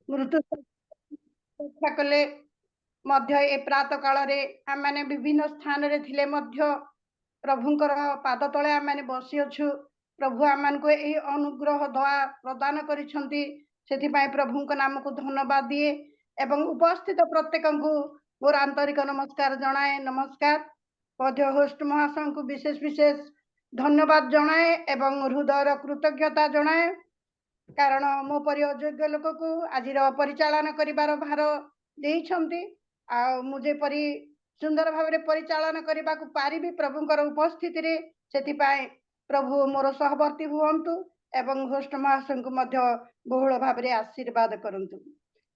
मृत्यु रक्षा कले मध्य ए प्रात काल रे आम माने विभिन्न स्थान रे थिले मध्य प्रभुंकर पाद तले आम माने बसी अछु। प्रभु आम को यही अनुग्रह दया प्रदान करिसंती, सेथि पाई प्रभुंक नाम को धन्यवाद दिए एवं उपस्थित प्रत्येक को मोर आंतरिक नमस्कार जनाए। नमस्कार मध्य होस्ट महाशय को विशेष विशेष धन्यवाद जनाए एवं हृदयर कृतज्ञता जनाए, कारण मो परि अयोग्य लोक को आज परिचालन करिवार भार देइछंती। आ मुझे परि सुंदर भाव में परिचालन करने को पारिबी प्रभुंकर उपस्थिति रे, सेति पाए प्रभु मोर सहवर्ती हुअन्तु एवं होस्ट महाशय को मध्य बहुल भाव में आशीर्वाद करंतु।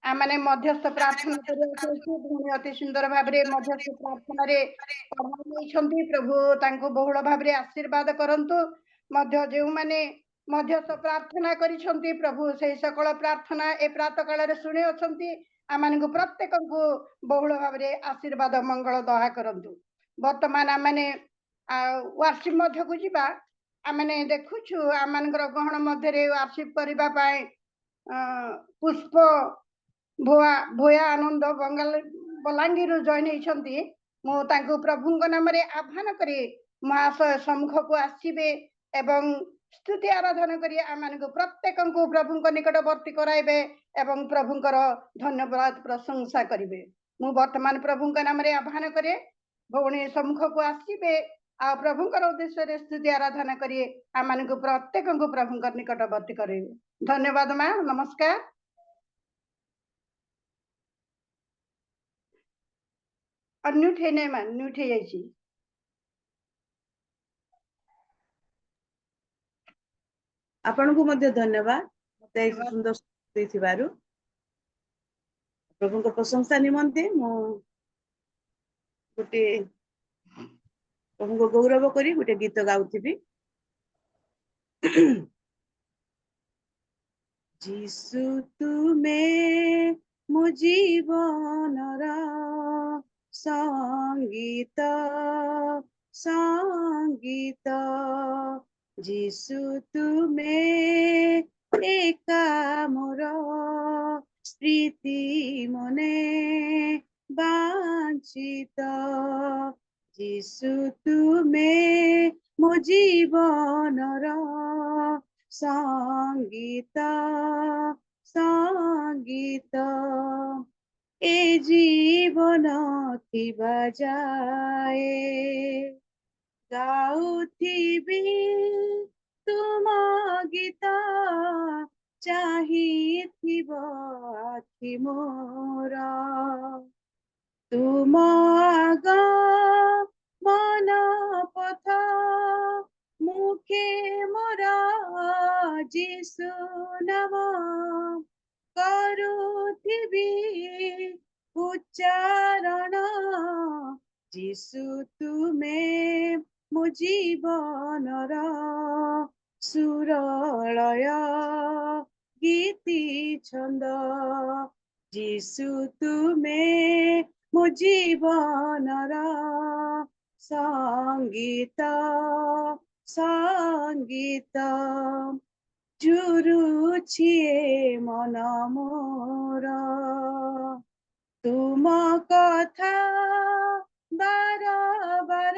आमने मध्यस्थ प्रार्थना करिया अति सुंदर भाव में मध्यस्थ प्रार्थना रे प्रभु तांको बहुल भाव में आशीर्वाद करंतु। मध्य जो माने मध्यस्थ प्रार्थना करिसंती प्रभु से सकल प्रार्थना ए प्रात काल रे सुने अछंती। आम को प्रत्येक को बहुल भाव में आशीर्वाद मंगल दया करंतु। वर्तमान आम वार्षिप मध्य को जीवा आमने देखुछु आम गहन मध्य वार्षिप करने पुष्प भोआ भोया आनंद बलांगीर जॉइन होती। मु प्रभु नाम आह्वान करी महाशय सम्मुख को आसबे एवं स्तुति आराधना करी आम प्रत्येक को प्रभु निकटवर्ती कराइबे एवं प्रभुंकर धन्यवाद प्रशंसा करेंगे। मु वर्तमान प्रभु नाम आह्वान करे भौणी सम्मुख को आसबे आ प्रभुंकर उद्देश्य स्तुति आराधना करी आम प्रत्येक को प्रभुंकर निकटवर्ती करेंगे। धन्यवाद माँ, नमस्कार। अन्यूट है नहीं माँ, न्यूट है जाइए। आपण को मध्य धन्यवाद मते सुंदर देथिबारु प्रभु को प्रशंसा निमंते मो गोटे प्रभु को गौरव करी गोटे गीत गाउथिबी। जीसु तुमे मो जीवनर संगीत संगीत, जीसु तुमे एका मोर स्मृति मने वांछित, जीसु तुमे मो जीवनर संगीत संगीत, ए जीवन थिबा जाए गाउथिबी तुम गीत, चाहिथिब आखि मोर तुम आग मन पथ मुखे मोर जीसु नाम करुथिबी उच्चारण, जीसु तुमे मो जीवनर सुरलय गीति छंद, जीसु तुमे मो जीवनर संगीत संगीत, जुरुछिए मन मोर तुम कथा बार बार,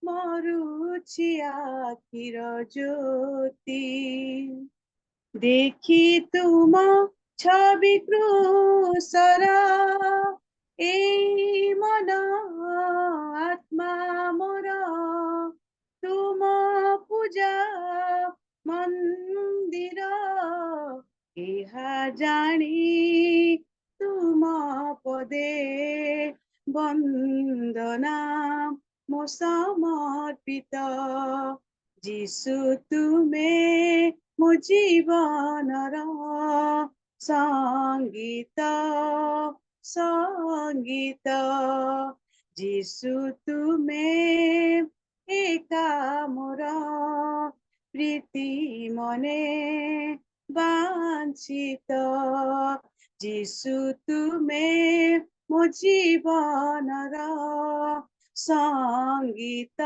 मरुछि आखिर ज्योति देखी तुम छवि क्रूसर, ए मन आत्मा मोर तुम पूजा मंदिर, एहा जानी तुम पदे वंदना मो समर्पित, जीसु तुमे मो जीवनर संगीत संगीत, जीसु तुमे एका मोर प्रीति मने वांछित, जीसु तुमे मो जीवनर संगीत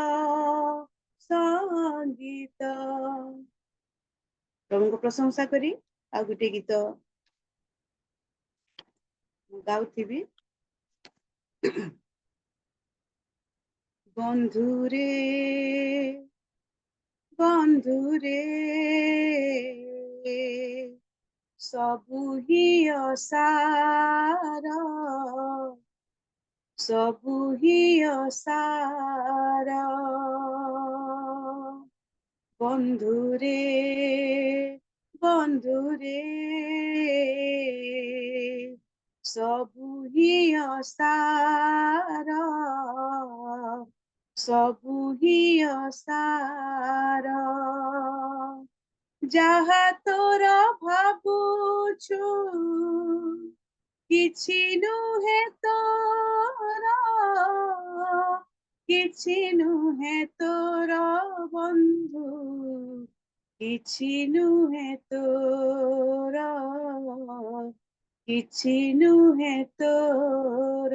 संगीत। प्रभु को प्रशंसा करी आ गोटे गीत गाउथिबी बंधुरे बंधुरे सबु ही असार सबु ही असार बंधुरे बंधुरे सबु ही असार सबु ही असार जहा तोर भाबुछु किछि नुहे तोर किछि नुहे तोर बंधु किछि नुहे तोर किछि नुहे तोर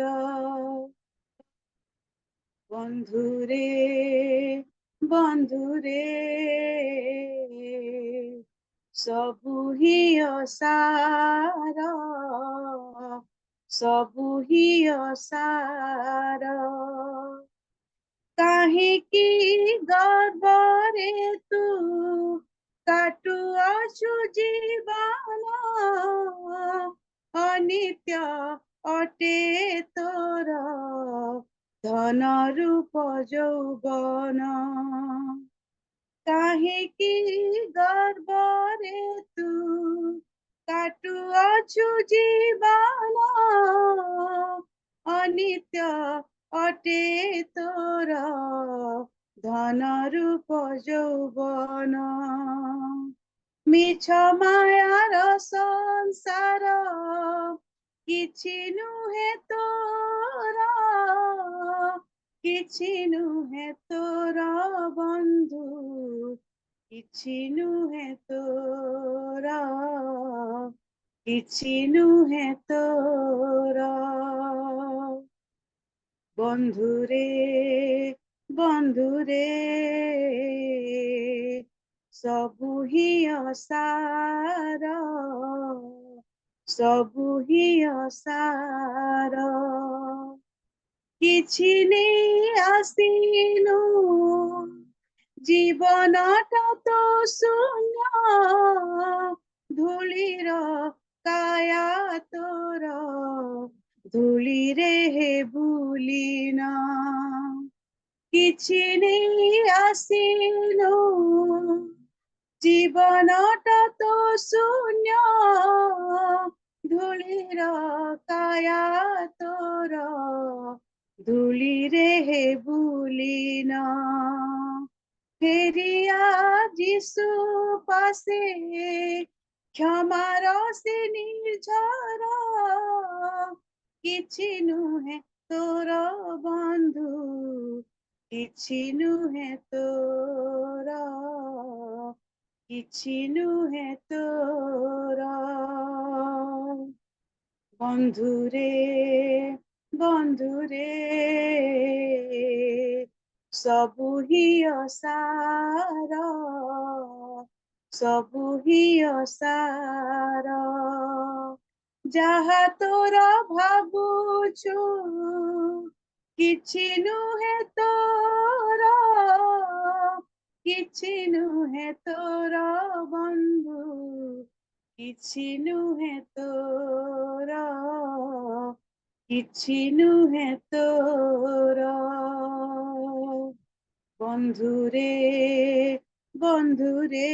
बंधुरे बंधुरे सबु ही असार सबु ही असार काहेकि गर्वरे तू काटु अछु जीवन अनित्य अटे तोर धन रूप यौवन काहेकि गर्वरे तू काटु अछु जीवन अनित्य अटे तोर धन रूप यौवन मिछ मायार संसार किछि नुहे तोर किछि नुहे तोर बंधु किछि नुहे तोर किछि नुहे तोर बंधुरे बंधुरे सबु ही असार सबु ही असार किछि नेई आसिनु जीवनटा तो शून्य धूलिर काया तोर धूलिरे हे बुलिना किछि नेई आसिनु जीवनटा तो शून्य धूलिर काया तोर धूलिरे हे बुलिना फेरिया जिसु पासे क्षमार से निर्झर किछि नुहे तोर बंधु किछि नुहे तोर किछि नुहे तोर बंधुरे बंधुरे सबु ही असार सबु ही असार जहा तोर भाबुछु किछि नुहे तोर किछि नुहे तोर बंधु किछि नुहे तोर किछि नुहे तोर बंधुरे बंधुरे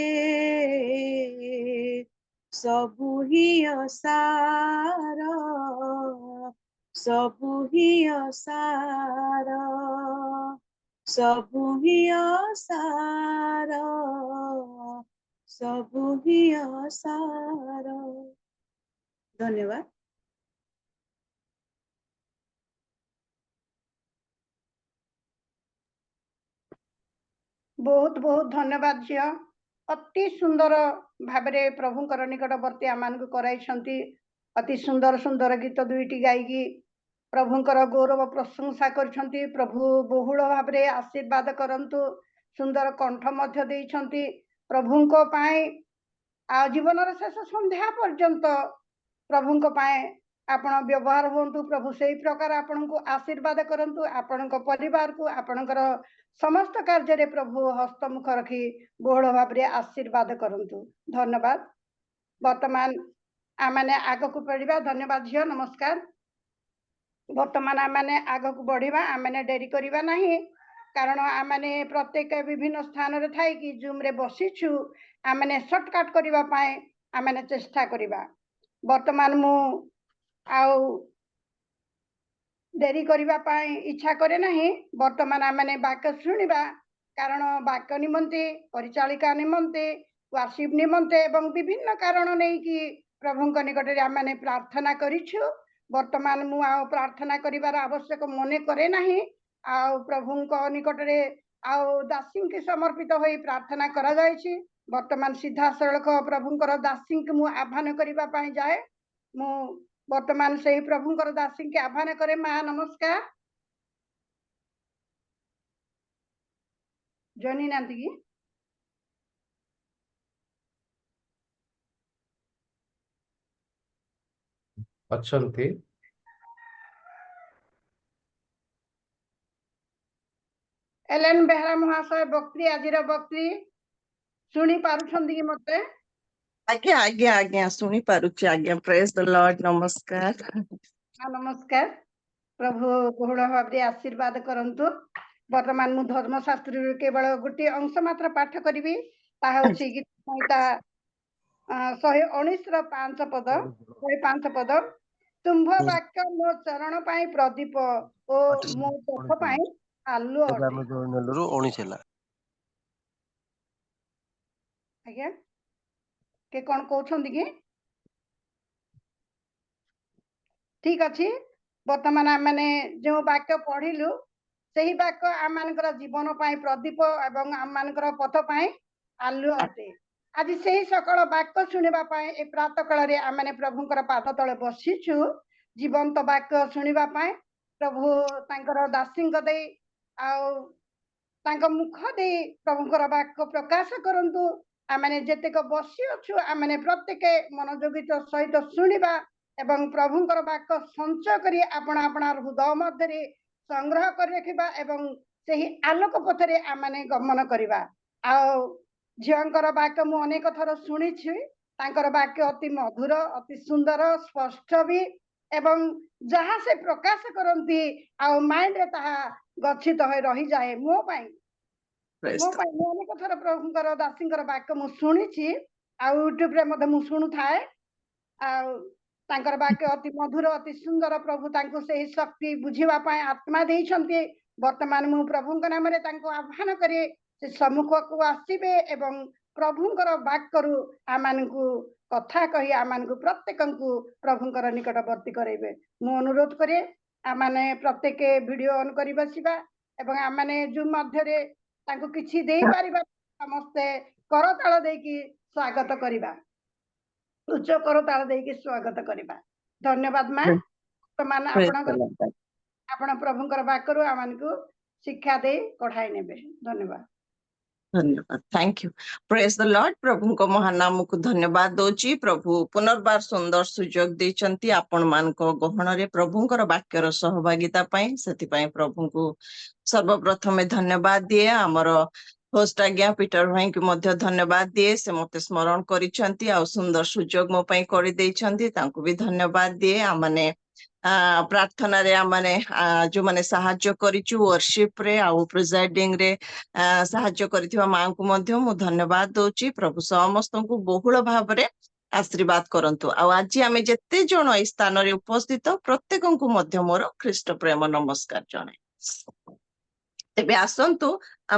सबु ही असार सबु ही असार सबु ही असार सबु ही असार धन्यवाद बहुत बहुत धन्यवाद झियो अति सुंदर भाबरे प्रभुंकर निकटवर्ती आमानकु कराइछंती अति सुंदर सुंदर गीत दुईटी गायकी प्रभुंकर गौरव प्रशंसा करछंती प्रभु बहुल भाबरे आशीर्वाद करंतु सुंदर कंठ मध्य देइछंती प्रभुंको पाए आ जीवनर शेष संध्या पर्यंत प्रभुंको पाए आपण व्यवहार हुंतु प्रभु से प्रकार आपण को आशीर्वाद करंतु आपण परिवार को आपणकर समस्त कार्य प्रभु हस्तमुख रखी बहुल भाव में आशीर्वाद करंतु धन्यवाद वर्तमान आमने आग को बढ़िया धन्यवाद झियो नमस्कार वर्तमान आमने आग को बढ़िया आमने डेरी करिबा नहीं कारण आमने प्रत्येक विभिन्न स्थान रे थाई कि जूम रे बसिछु आमने शॉर्टकट करिबा पाए आमने चेष्टा करिबा वर्तमान मु आउ डेरी करिबा पाए इच्छा करे नहीं वर्तमान आमने वाक्य शुणिबा कारण वाक्य निमंते परिचालिका निमंते वर्शिप निमंते एवं विभिन्न कारण नहीं कि प्रभु निकट रे आमने प्रार्थना करिछु वर्तमान मु आउ प्रार्थना करिबार आवश्यक मने करे नहीं आउ प्रभु निकट रे आउ दासी के समर्पित होई प्रार्थना करा जायछि वर्तमान सीधा सड़क प्रभुंकर दासी के मु आह्वान करिबा पाए जाए मु वर्तमान से ही प्रभुंकर दासी के आह्वान करे मां नमस्कार जनी नांती की अच्छन्ति एलेन बेहरा महाशय बक्त्री आजिर बक्त्री सुनी पारुछंदी कि मते आज्ञा आज्ञा आज्ञा सुनी पारुछि आज्ञा प्रेज द लॉर्ड नमस्कार नमस्कार प्रभु बहुल भाव में आशीर्वाद करंतु वर्तमान मु धर्मशास्त्र केवल गोटे अंश मात्र पाठ करी ताहा होछि गीत संहिता 119 रो 5 पद 105 पद तुम्भ वाक्य मो चरण पाई प्रदीप ओ मो पथ पाई आलु अटे आज्ञा के कोन कहउछंदी कि ठीक अच्छी वर्तमान आमने जो वाक्य पढ़िलु सही वाक्य आम जीवन पाई प्रदीप एवं आम पथ पाई आलु अटे आज से सकल वाक्य शुणा ए प्रात काल आमने प्रभुंकर पाद तले बसीचु जीवंत वाक्य शुणा प्रभु तांकर दासी मुख दे प्रभुंकर वाक्य प्रकाश करंतु आमने जेतेक बसी अच्छु आमने प्रत्येक मनोयोगित सहित शुणा एवं प्रभुंकर वाक्य संचय करी आपण आपणार हृदय मध्य संग्रह कर रखिबा एवं सही आलोक पथरे आमने गमन करिबा आ झियंकर वाक्य मु अनेक थर सुनी छी तांकर वाक्य अति मधुर अति सुंदर स्पष्ट भी एवं जहाँ से प्रकाश करंती आ माइंड रे ताहा गच्छित होय रही जाए मो पाई अनेक थर प्रभुंकर दासींकर वाक्य मु सुनी छी आ यूट्यूब रे मधे मु सुनु थाए आ तांकर वाक्य अति मधुर अति सुंदर प्रभु तांको से शक्ति बुझिबा पाए आत्मा देइछन्ती वर्तमान मु प्रभुंक नाम रे तांको आह्वान करे से सम्मुख को आसीबे एवं प्रभुंकर वाक्यरु आमानकु कथा कही आमानकु प्रत्येकंकु प्रभुंकर निकटवर्ती करेबे मु अनुरोध करे आमाने प्रत्येक वीडियो ऑन करि बसिबा एवं आमाने जूम मध्य रे तांको किछि देई परिबा समस्त करताल देकी स्वागत करिबा उच्च करताल देकी स्वागत करिबा धन्यवाद मां वर्तमान आपण प्रभुंकर वाक्यरु आमानकु शिक्षा दे कढाई नेबे धन्यवाद धन्यवाद thank you praise the lord प्रभु को महान नाम को धन्यवाद दोची प्रभु पुनर्बार सुंदर सुजोग देचंती आपण मान को गहन रे प्रभुंकर वाक्यर सहभागिता पई सेति पई प्रभु को सर्वप्रथमे धन्यवाद दिए हमर होस्ट आज्ञा पीटर भाई को मध्य धन्यवाद दिए से मते स्मरण करिसंती आ सुंदर सुजोग मो पई करि देइछंती तांको भी धन्यवाद दिए आमने प्रार्थना रे आमने जो माने सहाय्य करिचु वर्शिप रे आ प्रिजाइडिंग रे सहाय्य करिथिबा मां को मध्य मु धन्यवाद दोची प्रभु समस्त को बहुल भाव रे आशीर्वाद करंतु आ आज आमे जत्ते जण ए स्थान रे उपस्थित प्रत्येक को मध्य मोर ख्रीष्ट प्रेम नमस्कार जणे तेबे आसंतु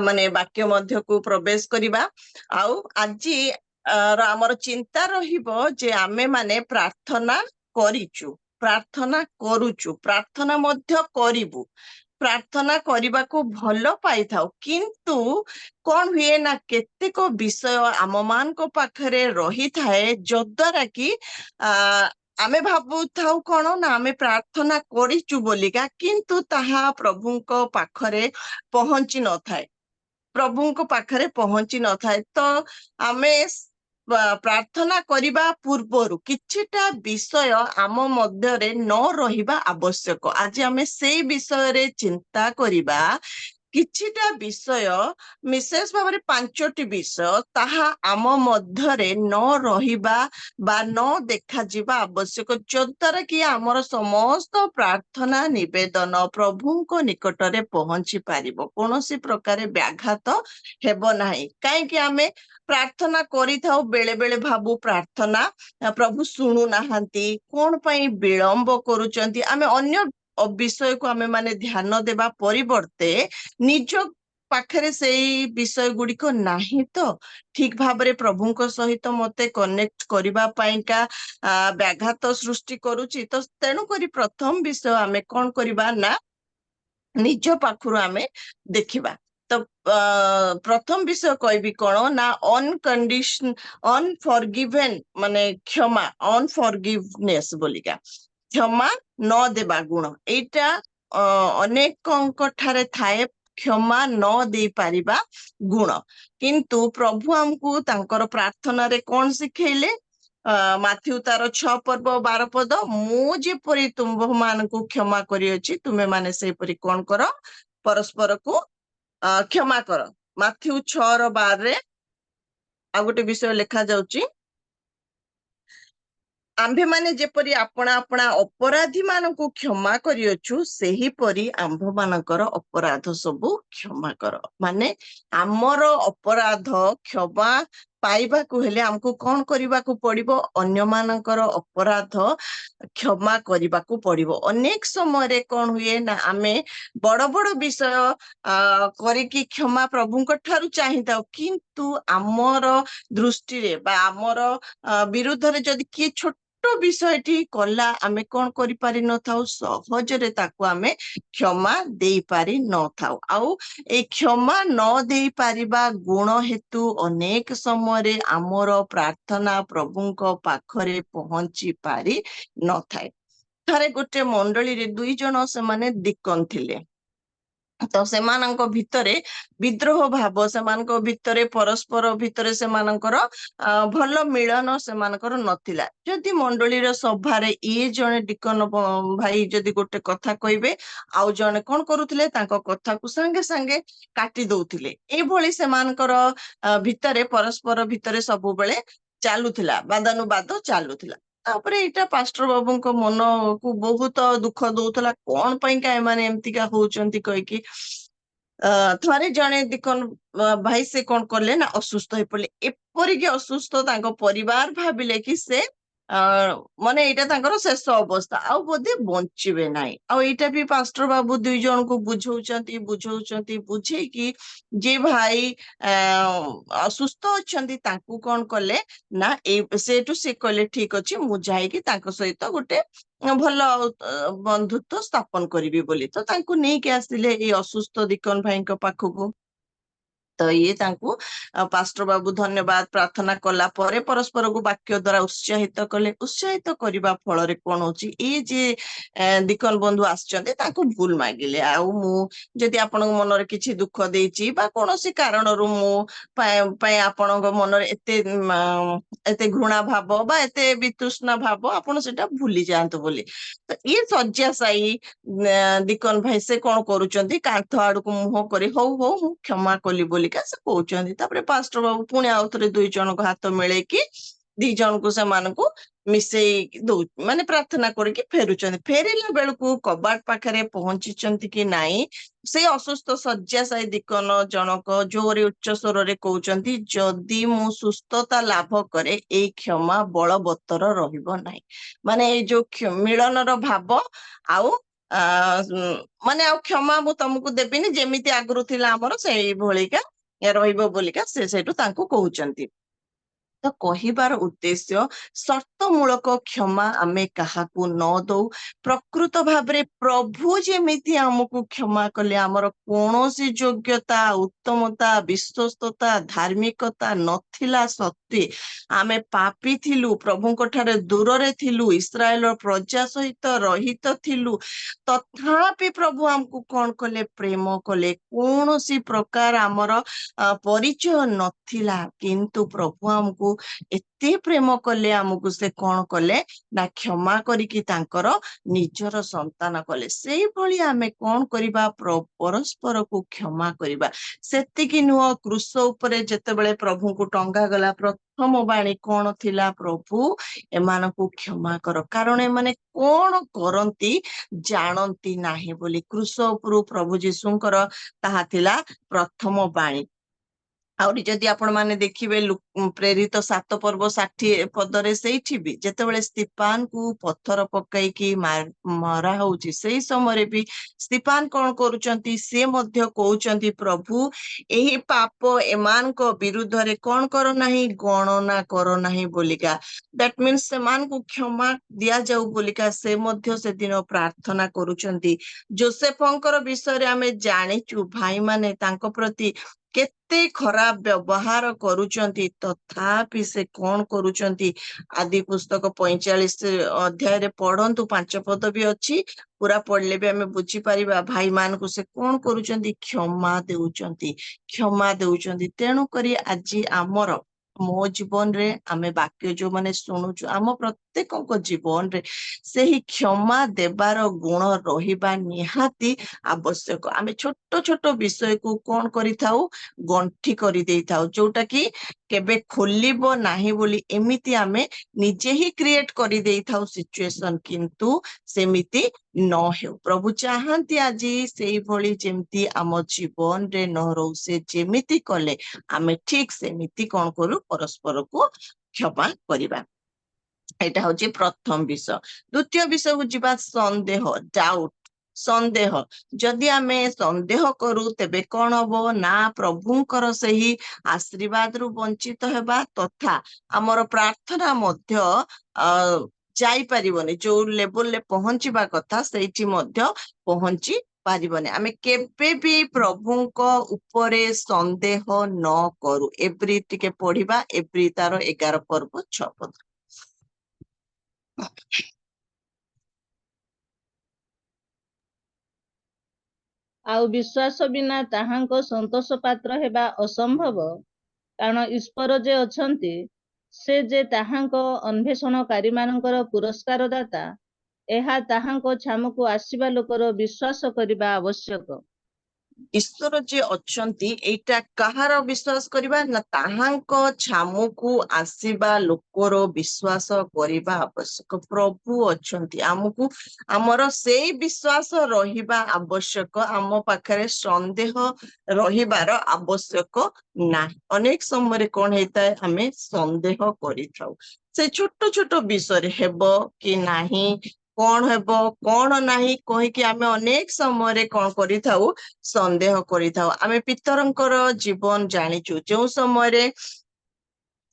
माने वाक्य मध्य को प्रवेश करिबा आउ आज हमर चिंता रहिबो जे आमे माने प्रार्थना करिचु प्रार्थना करूचु प्रार्थना मध्य करिबु प्रार्थना करने को भल पाई था किंतु कौन हुए ना केतेक विषय आम मान को पाखरे रही थाए जद्वारा कि आमे भाबु थाउ कौन ना आमे प्रार्थना करिचु बोलिका किंतु ताहा प्रभु को पाखरे पहुंची न थाए प्रभु को पाखरे पहुंची न थाए तो आमे ପ୍ରାର୍ଥନା କରିବା ପୂର୍ବରୁ କିଛିଟା ବିଷୟ ଆମ ମଧ୍ୟରେ ନ ରହିବା ଆବଶ୍ୟକ। ଆଜି ଆମେ ସେଇ ବିଷୟରେ ଚିନ୍ତା କରିବା। କିଛିଟା ବିଷୟ, ବିଶେଷ ଭାବରେ 5ଟି ବିଷୟ, ତାହା ଆମ ମଧ୍ୟରେ ନ ରହିବା ବା ନ ଦେଖାଯିବା ଆବଶ୍ୟକ, ଯଦ୍ୱାରା କି ଆମର ସମସ୍ତ ପ୍ରାର୍ଥନା ନିବେଦନ ପ୍ରଭୁଙ୍କ ନିକଟରେ ପହଞ୍ଚି ପାରିବ, କୌଣସି ପ୍ରକାର ବ୍ୟାଘାତ ହେବ ନାହିଁ। କାହିଁକି ଆମେ ପ୍ରାର୍ଥନା କରିଥାଉ, ବେଳେ ବେଳେ ଭାବୁ ପ୍ରାର୍ଥନା ପ୍ରଭୁ ଶୁଣୁନାହାନ୍ତି, କଣ ପାଇଁ ବିଳମ୍ବ କରୁଛନ୍ତି। ଆମେ ଅନ୍ୟ ବିଷୟକୁ ଆମେ ମାନେ ଧ୍ୟାନ ଦେବା ପରିବର୍ତ୍ତେ ନିଜ ପାଖରେ ସେଇ ବିଷୟ ଗୁଡିକ ନାହିଁ ତ ଠିକ ଭାବରେ ପ୍ରଭୁଙ୍କ ସହିତ ମତେ କନେକ୍ଟ କରିବା ପାଇଁକା ବ୍ୟାଘାତ ସୃଷ୍ଟି କରୁଛି। ତ ତେଣୁକରି ପ୍ରଥମ ବିଷୟ ଆମେ କଣ କରିବା ନା ନିଜ ପାଖରୁ ଆମେ ଦେଖିବା। ତ ପ୍ରଥମ ବିଷୟ କହିବି କଣ ନା ଅନଫରଗିଭେନ ମାନେ କ୍ଷମା, ଅନଫରଗିଭନେସ ବୋଲିକା କ୍ଷମା ନ ଦେବା ଗୁଣ। ଏଇଟା ଅନେକଙ୍କ ଠାରେ ଥାଏ, କ୍ଷମା ନ ଦେଇ ପାରିବା ଗୁଣ। କିନ୍ତୁ ପ୍ରଭୁ ଆମକୁ ତାଙ୍କର ପ୍ରାର୍ଥନାରେ କଣ ଶିଖେଇଲେ? ମାଥ୍ୟୁ ତାର 6:12, ମୁଁ ଯେପରି ତୁମ୍ଭମାନଙ୍କୁ କ୍ଷମା କରିଅଛି ତୁମେ ମାନେ ସେପରି କଣ କର, ପରସ୍ପରକୁ କ୍ଷମା କର। ମାଥ୍ୟୁ 6:12 ଆଉ ଗୋଟେ ବିଷୟ ଲେଖା ଯାଉଛି, ଆମ୍ଭେମାନେ ଯେପରି ଆପଣା ଆପଣା ଅପରାଧୀ ମାନଙ୍କୁ କ୍ଷମା କରିଅଛୁ ସେହିପରି ଆମ୍ଭମାନଙ୍କର ଅପରାଧ ସବୁ କ୍ଷମା କର। ମାନେ ଆମର ଅପରାଧ କ୍ଷମା ପାଇବାକୁ ହେଲେ ଆମକୁ କଣ କରିବାକୁ ପଡିବ? ଅନ୍ୟମାନଙ୍କର ଅପରାଧ କ୍ଷମା କରିବାକୁ ପଡିବ। ଅନେକ ସମୟରେ କଣ ହୁଏ ନା ଆମେ ବଡ ବଡ ବିଷୟ କରିକି କ୍ଷମା ପ୍ରଭୁଙ୍କ ଠାରୁ ଚାହିଁଥାଉ, କିନ୍ତୁ ଆମର ଦୃଷ୍ଟିରେ ବା ଆମର ବିରୁଦ୍ଧରେ ଯଦି କିଏ ଛୋଟ ବିଷୟଟି କଲା, ଆମେ କଣ କରିପାରିନଥାଉ, ସହଜରେ ତାକୁ ଆମେ କ୍ଷମା ଦେଇପାରି ନଥାଉ। ଆଉ ଏଇ କ୍ଷମା ନ ଦେଇ ପାରିବା ଗୁଣ ହେତୁ ଅନେକ ସମୟରେ ଆମର ପ୍ରାର୍ଥନା ପ୍ରଭୁଙ୍କ ପାଖରେ ପହଞ୍ଚି ପାରି ନଥାଏ। ଥରେ ଗୋଟେ ମଣ୍ଡଳୀରେ 2 ଜଣ ସେମାନେ ଡିକନ ଥିଲେ। ତ ସେମାନଙ୍କ ଭିତରେ ବିଦ୍ରୋହ ଭାବ, ସେମାନଙ୍କ ଭିତରେ ପରସ୍ପର ଭିତରେ ସେମାନଙ୍କର ଭଲ ମିଳନ ସେମାନଙ୍କର ନଥିଲା। ଯଦି ମଣ୍ଡଳୀର ସଭାରେ ଇଏ ଜଣେ ଡିକନ ଭାଇ ଯଦି ଗୋଟେ କଥା କହିବେ, ଆଉ ଜଣେ କଣ କରୁଥିଲେ, ତାଙ୍କ କଥାକୁ ସାଙ୍ଗେ ସାଙ୍ଗେ କାଟି ଦଉଥିଲେ। ଏଇଭଳି ସେମାନଙ୍କର ଭିତରେ ପରସ୍ପର ଭିତରେ ସବୁବେଳେ ଚାଲୁଥିଲା, ବାଦାନୁବାଦ ଚାଲୁଥିଲା। ତାପରେ ଏଇଟା ପାଷ୍ଟର ବାବୁଙ୍କ ମନକୁ ବହୁତ ଦୁଃଖ ଦଉଥିଲା, କଣ ପାଇଁକା ଏମାନେ ଏମିତିକା ହଉଛନ୍ତି କହିକି। ଥରେ ଜଣେ ଡିକନ ଭାଇ ସେ କଣ କଲେ ନା ଅସୁସ୍ଥ ହେଇ ପଡିଲେ। ଏପରିକି ଅସୁସ୍ଥ, ତାଙ୍କ ପରିବାର ଭାବିଲେ କି ସେ ମାନେ ଏଇଟା ତାଙ୍କର ଶେଷ ଅବସ୍ଥା, ଆଉ ବୋଧେ ବଞ୍ଚିବେ ନାହିଁ। ଆଉ ଏଇଟା ବି ପାଷ୍ଟର ବାବୁ 2 ଜଣଙ୍କୁ ବୁଝଉଛନ୍ତି ବୁଝେଇକି ଯେ ଭାଇ ଅସୁସ୍ଥ ଅଛନ୍ତି, ତାଙ୍କୁ କଣ କଲେ ନା ସେଠୁ ସେ କହିଲେ ଠିକ ଅଛି, ମୁଁ ଯାଇକି ତାଙ୍କ ସହିତ ଗୋଟେ ଭଲ ବନ୍ଧୁତ୍ୱ ସ୍ଥାପନ କରିବି ବୋଲି। ତ ତାଙ୍କୁ ନେଇକି ଆସିଲେ ଏଇ ଅସୁସ୍ଥ ଡିକନ ଭାଇଙ୍କ ପାଖକୁ। ତ ଇଏ ତାଙ୍କୁ ପାଷ୍ଟର ବାବୁ ଧନ୍ୟବାଦ ପ୍ରାର୍ଥନା କଲା ପରେ ପରସ୍ପରକୁ ବାକ୍ୟ ଦ୍ଵାରା ଉତ୍ସାହିତ କଲେ। ଉତ୍ସାହିତ କରିବା ଫଳରେ କଣ ହଉଛି, ଏଇ ଯେ ଡିକନ ବନ୍ଧୁ ଆସିଛନ୍ତି ତାଙ୍କୁ ଭୁଲ ମାଗିଲେ, ଆଉ ମୁଁ ଯଦି ଆପଣଙ୍କ ମନରେ କିଛି ଦୁଃଖ ଦେଇଛି ବା କୌଣସି କାରଣରୁ ମୁଁ ପାଇଁ ଆପଣଙ୍କ ମନରେ ଏତେ ଘୃଣା ଭାବ ବା ଏତେ ବିତୃଷ୍ଣା ଭାବ, ଆପଣ ସେଟା ଭୁଲି ଯାଆନ୍ତୁ ବୋଲି। ତ ଇଏ ଶଯ୍ୟାଶାୟୀ ଡିକନ ଭାଇ ସେ କଣ କରୁଛନ୍ତି, କାନ୍ଥ ଆଡକୁ ମୁହଁ କରି ହଉ ହଉ ମୁଁ କ୍ଷମା କଲି ବୋଲିକା ସେ କହୁଛନ୍ତି। ତାପରେ ପାଷ୍ଟର ବାବୁ ପୁଣି ଆଉ ଥରେ 2 ଜଣଙ୍କ ହାତ ମିଳେଇକି 2 ଜଣଙ୍କୁ ସେମାନଙ୍କୁ ମିଶେଇ ମାନେ ପ୍ରାର୍ଥନା କରିକି ଫେରୁଛନ୍ତି। ଫେରିଲା ବେଳକୁ କବାଟ ପାଖରେ ପହଞ୍ଚିଛନ୍ତି କି ନାଇଁ, ସେଇ ଅସୁସ୍ଥ ଶଯ୍ୟାଶାୟୀ ଡିକନ ଜଣକ ଜୋରେ ଉଚ୍ଚ ସ୍ୱରରେ କହୁଛନ୍ତି, ଯଦି ମୁଁ ସୁସ୍ଥତା ଲାଭ କରେ ଏଇ କ୍ଷମା ବଳବତ୍ତର ରହିବ ନାହିଁ। ମାନେ ଏଇ ଯୋଉ ମିଳନର ଭାବ ଆଉ ମାନେ ଆଉ କ୍ଷମା ମୁଁ ତମକୁ ଦେବିନି, ଯେମିତି ଆଗରୁ ଥିଲା ଆମର ସେଇଭଳିକା ରହିବ ବୋଲିକା ସେ ସେଇଠୁ ତାଙ୍କୁ କହୁଛନ୍ତି। ତ କହିବାର ଉଦ୍ଦେଶ୍ୟ, ସର୍ତ୍ତମୂଳକ କ୍ଷମା ଆମେ କାହାକୁ ନ ଦଉ। ପ୍ରକୃତ ଭାବରେ ପ୍ରଭୁ ଯେମିତି ଆମକୁ କ୍ଷମା କଲେ, ଆମର କୌଣସି ଯୋଗ୍ୟତା, ଉତ୍ତମତା, ବିଶ୍ୱସ୍ତତା, ଧାର୍ମିକତା ନଥିଲା ସତ୍ତ୍ୱେ ଆମେ ପାପୀ ଥିଲୁ, ପ୍ରଭୁଙ୍କ ଠାରେ ଦୂରରେ ଥିଲୁ, ଇସ୍ରାଏଲର ପ୍ରଜା ସହିତ ରହିତ ଥିଲୁ, ତଥାପି ପ୍ରଭୁ ଆମକୁ କଣ କଲେ, ପ୍ରେମ କଲେ। କୌଣସି ପ୍ରକାର ଆମର ପରିଚୟ ନଥିଲା, କିନ୍ତୁ ପ୍ରଭୁ ଆମକୁ ଏତେ ପ୍ରେମ କଲେ ଆମକୁ ସେ କଣ କଲେ ନା କ୍ଷମା କରିକି ତାଙ୍କର ନିଜର ସନ୍ତାନ କଲେ। ସେଇଭଳି ଆମେ କଣ କରିବା ପରସ୍ପରକୁ କ୍ଷମା କରିବା। ସେତିକି ନୁହଁ, କ୍ରୁଶ ଉପରେ ଯେତେବେଳେ ପ୍ରଭୁଙ୍କୁ ଟଙ୍ଗା ଗଲା ପ୍ରଥମ ବାଣୀ କଣ ଥିଲା? ପ୍ରଭୁ ଏମାନଙ୍କୁ କ୍ଷମା କର, କାରଣ ଏମାନେ କଣ କରନ୍ତି ଜାଣନ୍ତି ନାହିଁ ବୋଲି। କ୍ରୁଶ ଉପରୁ ପ୍ରଭୁ ଯୀଶୁଙ୍କର ତାହା ଥିଲା ପ୍ରଥମ ବାଣୀ। ଆହୁରି ଯଦି ଆପଣ ମାନେ ଦେଖିବେ ପ୍ରେରିତ 7 ପର୍ବ 60 ପଦରେ ସେଇଠି ବି ଯେତେବେଳେ ସ୍ତିଫାନକୁ ପଥର ପକାଇକି ମରା ହଉଛି, ସେଇ ସମୟରେ ବି ସ୍ତିଫାନ କଣ କରୁଛନ୍ତି? ସେ ମଧ୍ୟ କହୁଛନ୍ତି ପ୍ରଭୁ ଏହି ପାପ ଏମାନଙ୍କ ବିରୁଦ୍ଧରେ କଣ କର ନାହିଁ, ଗଣନା କର ନାହିଁ ବୋଲିକା। ଦ୍ୟାଟ ମିନ୍ସ ସେମାନଙ୍କୁ କ୍ଷମା ଦିଆଯାଉ ବୋଲିକା ସେ ମଧ୍ୟ ସେଦିନ ପ୍ରାର୍ଥନା କରୁଛନ୍ତି। ଯୋସେଫଙ୍କର ବିଷୟରେ ଆମେ ଜାଣିଛୁ, ଭାଇମାନେ ତାଙ୍କ ପ୍ରତି କେତେ ଖରାପ ବ୍ୟବହାର କରୁଛନ୍ତି, ତଥାପି ସେ କଣ କରୁଛନ୍ତି? ଆଦି ପୁସ୍ତକ 45 ଅଧ୍ୟାୟରେ ପଢନ୍ତୁ, 5 ପଦ ବି ଅଛି, ପୁରା ପଢିଲେ ବି ଆମେ ବୁଝିପାରିବା। ଭାଇମାନଙ୍କୁ ସେ କଣ କରୁଛନ୍ତି? କ୍ଷମା ଦେଉଛନ୍ତି, କ୍ଷମା ଦେଉଛନ୍ତି। ତେଣୁ କରି ଆଜି ଆମର ମୋ ଜୀବନରେ ଆମେ ବାକ୍ୟ ଯୋଉମାନେ ଶୁଣୁଛୁ, ଆମ ପ୍ରତ୍ୟେକଙ୍କ ଜୀବନରେ ସେହି କ୍ଷମା ଦେବାର ଗୁଣ ରହିବା ନିହାତି ଆବଶ୍ୟକ। ଆମେ ଛୋଟ ଛୋଟ ବିଷୟକୁ କଣ କରିଥାଉ? ଗଣ୍ଠି କରିଦେଇଥାଉ, ଯୋଉଟା କି କେବେ ଖୋଲିବ ନାହିଁ ବୋଲି ଏମିତି ଆମେ ନିଜେ ହିଁ କ୍ରିଏଟ କରିଦେଇଥାଉ ସିଚୁଏସନ। କିନ୍ତୁ ସେମିତି ନ ହେଉ, ପ୍ରଭୁ ଚାହାନ୍ତି ଆଜି ସେଇଭଳି ଯେମିତି ଆମ ଜୀବନରେ ନ ରହୁ। ସେ ଯେମିତି କଲେ ଆମେ ଠିକ ସେମିତି କଣ କରୁ? ପରସ୍ପରକୁ କ୍ଷମା କରିବା। ଏଇଟା ହଉଛି ପ୍ରଥମ ବିଷୟ। ଦ୍ୱିତୀୟ ବିଷୟକୁ ଯିବା, ସନ୍ଦେହ, ଡାଉଟ। ସନ୍ଦେହ, ଯଦି ଆମେ ସନ୍ଦେହ କରୁ ତେବେ କଣ ହବ ନା ପ୍ରଭୁଙ୍କର ସେହି ଆଶୀର୍ବାଦରୁ ବଞ୍ଚିତ ହେବା, ତଥା ଆମର ପ୍ରାର୍ଥନା ମଧ୍ୟ ଯାଇପାରିବନି। ଯୋଉ ଲେଭେଲରେ ପହଞ୍ଚିବା କଥା ସେଇଠି ମଧ୍ୟ ପହଞ୍ଚି ପାରିବନି। ଆମେ କେବେ ବି ପ୍ରଭୁଙ୍କ ଉପରେ ସନ୍ଦେହ ନ କରୁ। ଏବ୍ରି ଟିକେ ପଢିବା, ଏବ୍ରି ତାର 11 ପର୍ବ 6 ପଦ। ଆଉ ବିଶ୍ୱାସ ବିନା ତାହାଙ୍କ ସନ୍ତୋଷ ପାତ୍ର ହେବା ଅସମ୍ଭବ, କାରଣ ଈଶ୍ୱର ଯେ ଅଛନ୍ତି, ସେ ଯେ ତାହାଙ୍କ ଅନ୍ୱେଷଣକାରୀମାନଙ୍କର ପୁରସ୍କାର ଦାତା, ଏହା ତାହାଙ୍କ ଛାମୁକୁ ଆସିବା ଲୋକର ବିଶ୍ୱାସ କରିବା ଆବଶ୍ୟକ। ଈଶ୍ୱର ଯେ ଅଛନ୍ତି, ଏଇଟା କାହାର ବିଶ୍ୱାସ କରିବା ନା ତାହାଙ୍କ ଛାମୁକୁ ଆସିବା ଲୋକର ବିଶ୍ୱାସ କରିବା ଆବଶ୍ୟକ। ପ୍ରଭୁ ଅଛନ୍ତି, ଆମକୁ ଆମର ସେଇ ବିଶ୍ୱାସ ରହିବା ଆବଶ୍ୟକ। ଆମ ପାଖରେ ସନ୍ଦେହ ରହିବାର ଆବଶ୍ୟକ ନାହିଁ। ଅନେକ ସମୟରେ କଣ ହେଇଥାଏ? ଆମେ ସନ୍ଦେହ କରିଥାଉ ସେ ଛୋଟ ଛୋଟ ବିଷୟରେ, ହେବ କି ନାହିଁ, କଣ ହେବ କଣ ନାହିଁ କହିକି ଆମେ ଅନେକ ସମୟରେ କଣ କରିଥାଉ? ସନ୍ଦେହ କରିଥାଉ। ଆମେ ପିତରଙ୍କର ଜୀବନ ଜାଣିଛୁ, ଯୋଉ ସମୟରେ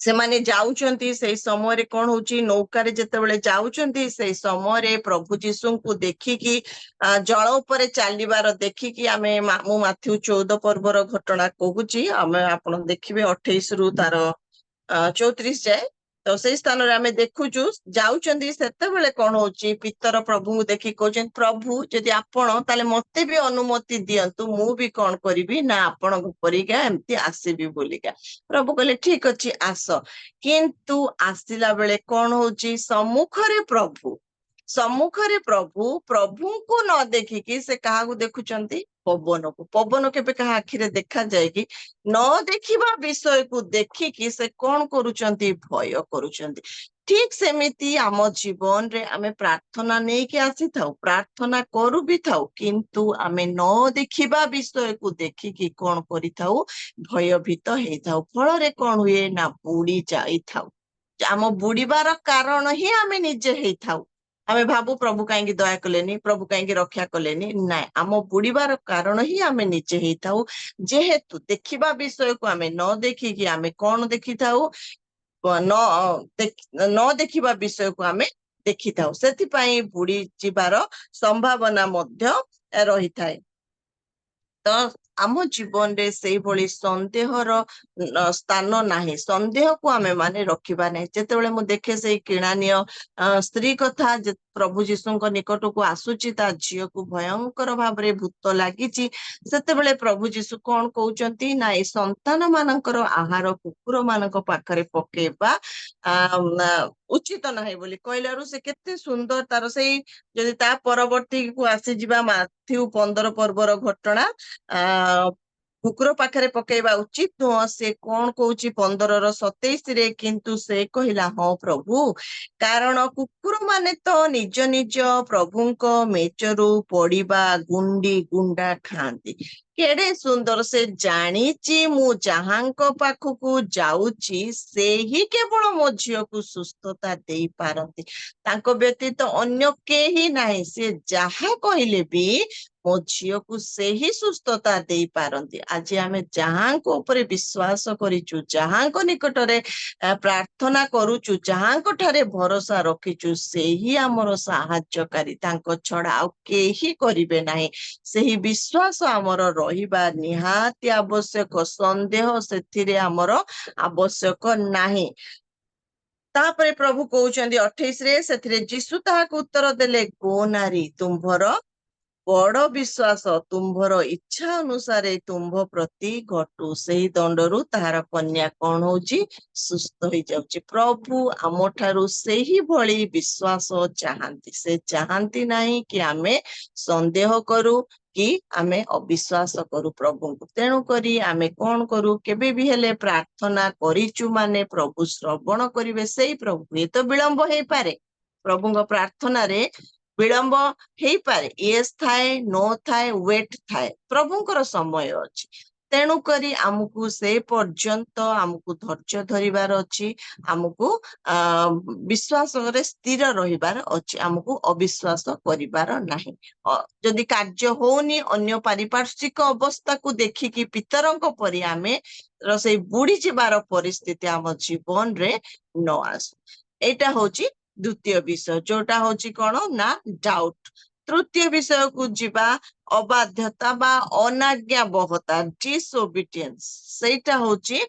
ସେମାନେ ଯାଉଛନ୍ତି, ସେଇ ସମୟରେ କଣ ହଉଛି? ନୌକାରେ ଯେତେବେଳେ ଯାଉଛନ୍ତି, ସେଇ ସମୟରେ ପ୍ରଭୁ ଯୀଶୁଙ୍କୁ ଦେଖିକି ଜଳ ଉପରେ ଚାଲିବାର ଦେଖିକି ଆମେ ମୁଁ ମାଥ୍ୟୁ 14 ପର୍ବର ଘଟଣା କହୁଛି, ଆପଣ ଦେଖିବେ 28 ରୁ ତାର 34 ଯାଏ। ତ ସେଇ ସ୍ଥାନରେ ଆମେ ଦେଖୁଛୁ ଯାଉଛନ୍ତି, ସେତେବେଳେ କଣ ହଉଛି? ପିତର ପ୍ରଭୁଙ୍କୁ ଦେଖି କହୁଛନ୍ତି, ପ୍ରଭୁ ଯଦି ଆପଣ, ତାହେଲେ ମତେ ବି ଅନୁମତି ଦିଅନ୍ତୁ, ମୁଁ ବି କଣ କରିବି ନା ଆପଣଙ୍କ ପରିକା ଏମିତି ଆସିବି ବୋଲିକା। ପ୍ରଭୁ କହିଲେ ଠିକ ଅଛି ଆସ। କିନ୍ତୁ ଆସିଲା ବେଳେ କଣ ହଉଛି? ସମ୍ମୁଖରେ ପ୍ରଭୁ ପ୍ରଭୁଙ୍କୁ ନ ଦେଖିକି ସେ କାହାକୁ ଦେଖୁଛନ୍ତି? ପବନକୁ। ପବନ କେବେ କାହା ଆଖିରେ ଦେଖାଯାଏ କି? ନ ଦେଖିବା ବିଷୟକୁ ଦେଖିକି ସେ କଣ କରୁଛନ୍ତି? ଭୟ କରୁଛନ୍ତି। ଠିକ ସେମିତି ଆମ ଜୀବନରେ ଆମେ ପ୍ରାର୍ଥନା ନେଇକି ଆସିଥାଉ, ପ୍ରାର୍ଥନା କରୁ ବି ଥାଉ, କିନ୍ତୁ ଆମେ ନ ଦେଖିବା ବିଷୟକୁ ଦେଖିକି କଣ କରିଥାଉ? ଭୟଭୀତ ହେଇଥାଉ। ଫଳରେ କଣ ହୁଏ ନା ବୁଡି ଯାଇଥାଉ। ଆମ ବୁଡିବାର କାରଣ ହିଁ ଆମେ ନିଜେ ହେଇଥାଉ। ଆମେ ଭାବୁ ପ୍ରଭୁ କାହିଁକି ଦୟା କଲେନି, ପ୍ରଭୁ କାହିଁକି ରକ୍ଷା କଲେନି। ନାଇଁ, ଆମ ବୁଡିବାର କାରଣ ହିଁ ଆମେ ନିଜେ ହେଇଥାଉ। ଯେହେତୁ ଦେଖିବା ବିଷୟକୁ ଆମେ ନ ଦେଖିକି ଆମେ କଣ ଦେଖିଥାଉ? ନ ଦେଖିବା ବିଷୟକୁ ଆମେ ଦେଖିଥାଉ। ସେଥିପାଇଁ ବୁଡି ଯିବାର ସମ୍ଭାବନା ମଧ୍ୟ ରହିଥାଏ। ତ ଆମ ଜୀବନରେ ସେଇଭଳି ସନ୍ଦେହର ସ୍ଥାନ ନାହିଁ। ସନ୍ଦେହକୁ ଆମେ ମାନେ ରଖିବା ନାହିଁ। ଯେତେବେଳେ ମୁଁ ଦେଖେ ସେଇ କିଣାନୀୟ ସ୍ତ୍ରୀ କଥା, प्रभु जीशुଙ୍କ निकटକୁ ଆସୁଛି ତା ଝିଅକୁ ଭୟଙ୍କର ଭାବରେ ଭୂତ ଲାଗିଛି ସେତେବେଳେ ପ୍ରଭୁ ଯୀଶୁ କଣ କହୁଛନ୍ତି ନା ଏଇ ସନ୍ତାନ ମାନଙ୍କର ଆହାର କୁକୁର ମାନଙ୍କ ପାଖରେ ପକେଇବା ଉଚିତ ନାହିଁ ବୋଲି କହିଲାରୁ ସେ କେତେ ସୁନ୍ଦର ତାର ସେଇ ଯଦି ତା ପରବର୍ତ୍ତୀକୁ ଆସିଯିବା ମାଥ୍ୟୁ 15 ପର୍ବର ଘଟଣା କୁକୁର ପାଖରେ ପକେଇବା ଉଚିତ ନୁହଁ ସେ କଣ କହୁଛି 15:27 କିନ୍ତୁ ସେ କହିଲା ହଁ ପ୍ରଭୁ କାରଣ କୁକୁର ମାନେ ତ ନିଜ ନିଜ ପ୍ରଭୁଙ୍କ ମେଚରୁ ପଡିବା ଗୁଣ୍ଡି ଗୁଣ୍ଡା ଖାଆନ୍ତି କେଡେ ସୁନ୍ଦର ସେ ଜାଣିଛି ମୁଁ ଯାହାଙ୍କ ପାଖକୁ ଯାଉଛି ସେହି କେବଳ ମୋ ଝିଅକୁ ସୁସ୍ଥତା ଦେଇପାରନ୍ତି ତାଙ୍କ ବ୍ୟତୀତ ଅନ୍ୟ କେହି ନାହିଁ ସେ ଯାହା କହିଲେ ବି ମୋ ଝିଅକୁ ସେହି ସୁସ୍ଥତା ଦେଇପାରନ୍ତି ଆଜି ଆମେ ଯାହାଙ୍କ ଉପରେ ବିଶ୍ୱାସ କରିଛୁ ଯାହାଙ୍କ ନିକଟରେ ପ୍ରାର୍ଥନା କରୁଛୁ ଯାହାଙ୍କ ଠାରେ ଭରସା ରଖିଛୁ ସେହି ଆମର ସାହାଯ୍ୟକାରୀ ତାଙ୍କ ଛଡା ଆଉ କେହି କରିବେ ନାହିଁ ସେହି ବିଶ୍ୱାସ ଆମର ରହିବା ନିହାତି ଆବଶ୍ୟକ ସନ୍ଦେହ ସେଥିରେ ଆମର ଆବଶ୍ୟକ ନାହିଁ ତାପରେ ପ୍ରଭୁ କହୁଛନ୍ତି 28ରେ ସେଥିରେ ଯୀଶୁ ତାହାକୁ ଉତ୍ତର ଦେଲେ ଗୋ ନାରୀ ତୁମ୍ଭର ବଡ ବିଶ୍ୱାସ ତୁମ୍ଭର ଇଚ୍ଛା ଅନୁସାରେ ତୁମ୍ଭ ପ୍ରତି ଘଟୁ ସେହି ଦଣ୍ଡରୁ ତାହାର କନ୍ୟା କଣ ହଉଛି ସୁସ୍ଥ ହେଇଯାଉଛି ପ୍ରଭୁ ଆମଠାରୁ ସେହିଭଳି ବିଶ୍ୱାସ ଚାହାନ୍ତି ସେ ଚାହାନ୍ତି ନାହିଁ କି ଆମେ ସନ୍ଦେହ କରୁ କି ଆମେ ଅବିଶ୍ୱାସ କରୁ ପ୍ରଭୁଙ୍କୁ ତେଣୁ କରି ଆମେ କଣ କରୁ କେବେ ବି ହେଲେ ପ୍ରାର୍ଥନା କରିଛୁ ମାନେ ପ୍ରଭୁ ଶ୍ରବଣ କରିବେ ସେଇ ପ୍ରଭୁ ହୁଏତ ବିଳମ୍ବ ହେଇପାରେ ପ୍ରଭୁଙ୍କ ପ୍ରାର୍ଥନାରେ ବିଳମ୍ବ ହେଇପାରେ ୟେସ୍ ଥାଏ ନୋ ଥାଏ ୱେଟ୍ ଥାଏ ପ୍ରଭୁଙ୍କର ସମୟ ଅଛି ତେଣୁ କରି ଆମକୁ ସେ ପର୍ଯ୍ୟନ୍ତ ଆମକୁ ଧୈର୍ଯ୍ୟ ଧରିବାର ଅଛି ଆମକୁ ବିଶ୍ୱାସରେ ସ୍ଥିର ରହିବାର ଅଛି ଆମକୁ ଅବିଶ୍ୱାସ କରିବାର ନାହିଁ ଯଦି କାର୍ଯ୍ୟ ହଉନି ଅନ୍ୟ ପାରିପାର୍ଶ୍ୱିକ ଅବସ୍ଥାକୁ ଦେଖିକି ପିତରଙ୍କ ପରି ଆମେ ସେଇ ବୁଡି ଯିବାର ପରିସ୍ଥିତି ଆମ ଜୀବନରେ ନ ଆସୁ ଏଇଟା ହଉଛି ଦ୍ୱିତୀୟ ବିଷୟ ଯୋଉଟା ହଉଛି କଣ ନା ଡାଉଟ ତୃତୀୟ ବିଷୟକୁ ଯିବା ଅବାଧ୍ୟତା ବା ଅନାଜ୍ଞାବହତା ଡିସଓବିଡିଏନ୍ସ ସେଇଟା ହଉଛି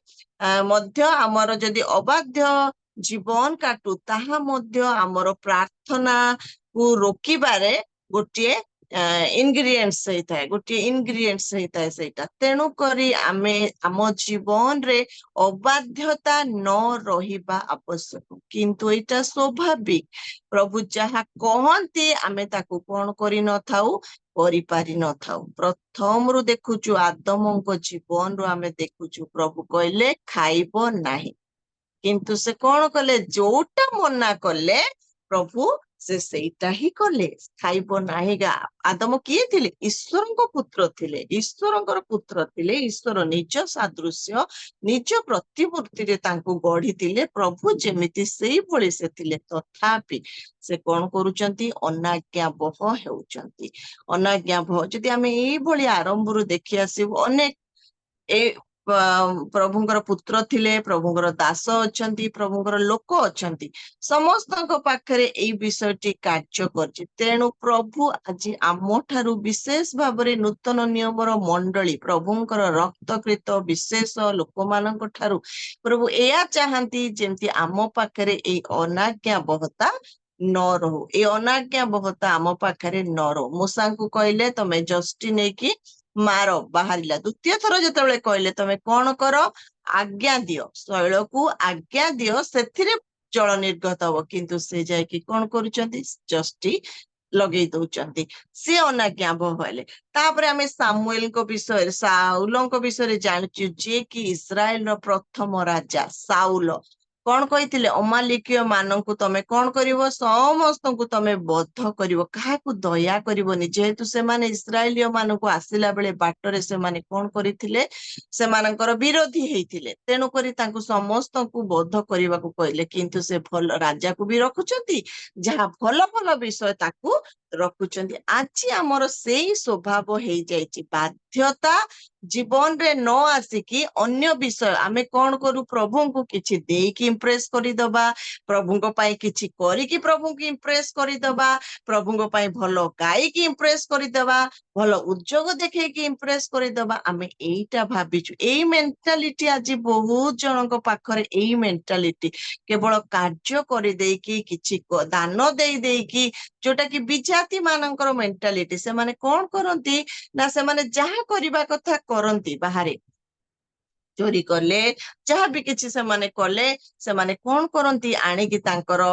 ମଧ୍ୟ ଆମର ଯଦି ଅବାଧ୍ୟ ଜୀବନ କାଟୁ ତାହା ମଧ୍ୟ ଆମର ପ୍ରାର୍ଥନାକୁ ରୋକିବାରେ ଗୋଟିଏ ଇନଗ୍ରିଡିଏଣ୍ଟସ ହେଇଥାଏ ସେଇଟା ତେଣୁ କରି ଆମେ ଆମ ଜୀବନରେ ଅବାଧ୍ୟତା ନ ରହିବା ଆବଶ୍ୟକ କିନ୍ତୁ ଏଇଟା ସ୍ୱାଭାବିକ ପ୍ରଭୁ ଯାହା କହନ୍ତି ଆମେ ତାକୁ କଣ କରିନଥାଉ କରିପାରିନଥାଉ ପ୍ରଥମରୁ ଦେଖୁଛୁ ଆଦମଙ୍କ ଜୀବନରୁ ଆମେ ଦେଖୁଛୁ ପ୍ରଭୁ କହିଲେ ଖାଇବ ନାହିଁ କିନ୍ତୁ ସେ କଣ କଲେ ଯୋଉଟା ମନା କଲେ ପ୍ରଭୁ ସେ ସେଇଟା ହିଁ କଲେ ଖାଇବ ନାହିଁ ଆଦମ କିଏ ଥିଲେ ଈଶ୍ୱରଙ୍କ ପୁତ୍ର ଥିଲେ ଈଶ୍ୱରଙ୍କର ପୁତ୍ର ଥିଲେ ଈଶ୍ୱର ନିଜ ସାଦୃଶ୍ୟ ନିଜ ପ୍ରତିମୂର୍ତ୍ତିରେ ତାଙ୍କୁ ଗଢିଥିଲେ ପ୍ରଭୁ ଯେମିତି ସେଇଭଳି ସେ ଥିଲେ ତଥାପି ସେ କଣ କରୁଛନ୍ତି ଅନାଜ୍ଞାବହ ହେଉଛନ୍ତି ଅନାଜ୍ଞାବହ ଯଦି ଆମେ ଏଇଭଳି ଆରମ୍ଭରୁ ଦେଖି ଆସିବୁ ଅନେକ ଏ ପ୍ରଭୁଙ୍କର ପୁତ୍ର ଥିଲେ ପ୍ରଭୁଙ୍କର ଦାସ ଅଛନ୍ତି ପ୍ରଭୁଙ୍କର ଲୋକ ଅଛନ୍ତି ସମସ୍ତଙ୍କ ପାଖରେ ଏଇ ବିଷୟଟି କାର୍ଯ୍ୟ କରିଛି ତେଣୁ ପ୍ରଭୁ ଆଜି ଆମଠାରୁ ବିଶେଷ ଭାବରେ ନୂତନ ନିୟମର ମଣ୍ଡଳୀ ପ୍ରଭୁଙ୍କର ରକ୍ତକୃତ ବିଶେଷ ଲୋକମାନଙ୍କ ଠାରୁ ପ୍ରଭୁ ଏଇଆ ଚାହାନ୍ତି ଯେମିତି ଆମ ପାଖରେ ଏଇ ଅନାଜ୍ଞାବହତା ନ ରହୁ ଏଇ ଅନାଜ୍ଞାବହତା ଆମ ପାଖରେ ନ ରହୁ ମୂଷାଙ୍କୁ କହିଲେ ତମେ ଜଷ୍ଟି ନେଇକି ମାର ବାହାରିଲା ଦ୍ୱିତୀୟ ଥର ଯେତେବେଳେ କହିଲେ ତମେ କଣ କର ଆଜ୍ଞା ଦିଅ ଶୈଳକୁ ଆଜ୍ଞା ଦିଅ ସେଥିରେ ଜଳ ନିର୍ଗତ ହବ କିନ୍ତୁ ସେ ଯାଇକି କଣ କରୁଛନ୍ତି ଜଷ୍ଟି ଲଗେଇ ଦଉଛନ୍ତି ସେ ଅନାଜ୍ଞାବହ ହେଲେ ତାପରେ ଆମେ ସାମୁଏଲଙ୍କ ବିଷୟରେ ସାଉଲଙ୍କ ବିଷୟରେ ଜାଣିଛୁ ଯିଏ କି ଇସ୍ରାଏଲର ପ୍ରଥମ ରାଜା ସାଉଲ କଣ କହିଥିଲେ ଅମାଲିକୀୟ ମାନଙ୍କୁ ତମେ କଣ କରିବ ସମସ୍ତଙ୍କୁ ତମେ ବଧ କରିବ କାହାକୁ ଦୟା କରିବନି ଯେହେତୁ ସେମାନେ ଇସ୍ରାଏଲୀୟ ମାନଙ୍କୁ ଆସିଲା ବେଳେ ବାଟରେ ସେମାନେ କଣ କରିଥିଲେ ସେମାନଙ୍କର ବିରୋଧୀ ହେଇଥିଲେ ତେଣୁକରି ତାଙ୍କୁ ସମସ୍ତଙ୍କୁ ବଧ କରିବାକୁ କହିଲେ କିନ୍ତୁ ସେ ଭଲ ରାଜାକୁ ବି ରଖୁଛନ୍ତି ଯାହା ଭଲ ଭଲ ବିଷୟ ତାକୁ ରଖୁଛନ୍ତି। ଆଜି ଆମର ସେଇ ସ୍ୱଭାବ ହେଇଯାଇଛି, ବାଧ୍ୟତା ଜୀବନରେ ନ ଆସିକି ଅନ୍ୟ ବିଷୟ ଆମେ କଣ କରୁ, ପ୍ରଭୁଙ୍କୁ କିଛି ଦେଇକି ଇମ୍ପ୍ରେସ କରିଦବା, ପ୍ରଭୁଙ୍କ ପାଇଁ କିଛି କରିକି ପ୍ରଭୁଙ୍କୁ ଇମ୍ପ୍ରେସ କରିଦବା, ପ୍ରଭୁଙ୍କ ପାଇଁ ଭଲ ଗାଇକି ଇମ୍ପ୍ରେସ କରିଦବା, ଭଲ ଉଦ୍యోଗ ଦେଖେଇକି ଇମ୍ପ୍ରେସ କରିଦବା। ଆମେ ଏଇଟା ଭାବିଛୁ, ଏଇ ମେଣ୍ଟାଲିଟି ଆଜି ବହୁତ ଜଣଙ୍କ ପାଖରେ, ଏଇ ମେଣ୍ଟାଲିଟି କେବଳ କାର୍ଯ୍ୟ କରିଦେଇକି କିଛି ଦାନ ଦେଇ ଦେଇକି, ଯୋଉଟା କି ବିଜାତି ମାନଙ୍କର ମେଣ୍ଟାଲିଟି। ସେମାନେ କଣ କରନ୍ତି ନା ସେମାନେ ଯାହା କରିବା କଥା କରନ୍ତି, ବାହାରେ ଚୋରି କଲେ ଯାହାବି କିଛି ସେମାନେ କଲେ, ସେମାନେ କଣ କରନ୍ତି ଆଣିକି ତାଙ୍କର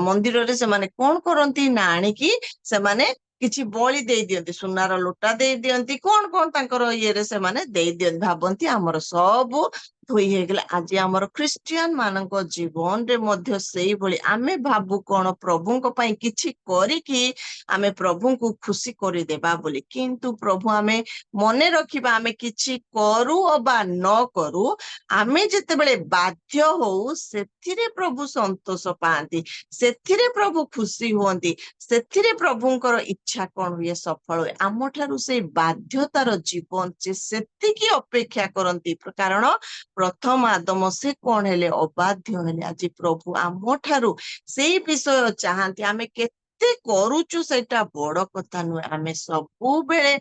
ମନ୍ଦିରରେ ସେମାନେ କଣ କରନ୍ତି ନା ଆଣିକି ସେମାନେ କିଛି ବଳି ଦେଇ ଦିଅନ୍ତି, ସୁନାର ଲୋଟା ଦେଇ ଦିଅନ୍ତି, କଣ କଣ ତାଙ୍କର ଇଏରେ ସେମାନେ ଦେଇ ଦିଅନ୍ତି, ଭାବନ୍ତି ଆମର ସବୁ ଧୋଇ ହେଇଗଲା। ଆଜି ଆମର ଖ୍ରୀଷ୍ଟିଆନ ମାନଙ୍କ ଜୀବନରେ ମଧ୍ୟ ସେଇଭଳି ଆମେ ଭାବୁ କଣ ପ୍ରଭୁଙ୍କ ପାଇଁ କିଛି କରିକି ଆମେ ପ୍ରଭୁଙ୍କୁ ଖୁସି କରିଦେବା ବୋଲି, କିନ୍ତୁ ପ୍ରଭୁ ଆମେ ମନେ ରଖିବା, ଆମେ କିଛି କରୁ ଅବା ନ କରୁ, ଆମେ ଯେତେବେଳେ ବାଧ୍ୟ ହଉ ସେଥିରେ ପ୍ରଭୁ ସନ୍ତୋଷ ପାଆନ୍ତି, ସେଥିରେ ପ୍ରଭୁ ଖୁସି ହୁଅନ୍ତି, ସେଥିରେ ପ୍ରଭୁଙ୍କର ଇଚ୍ଛା କଣ ହୁଏ, ସଫଳ ହୁଏ। ଆମଠାରୁ ସେଇ ବାଧ୍ୟତାର ଜୀବନ ସେ ସେତିକି ଅପେକ୍ଷା କରନ୍ତି, କାରଣ ପ୍ରଥମ ଆଦମ ସେ କଣ ହେଲେ, ଅବାଧ୍ୟ ହେଲେ। ଆଜି ପ୍ରଭୁ ଆମଠାରୁ ସେଇ ବିଷୟ ଚାହାନ୍ତି, ଆମେ କେତେ କରୁଛୁ ସେଇଟା ବଡ କଥା ନୁହେଁ, ଆମେ ସବୁବେଳେ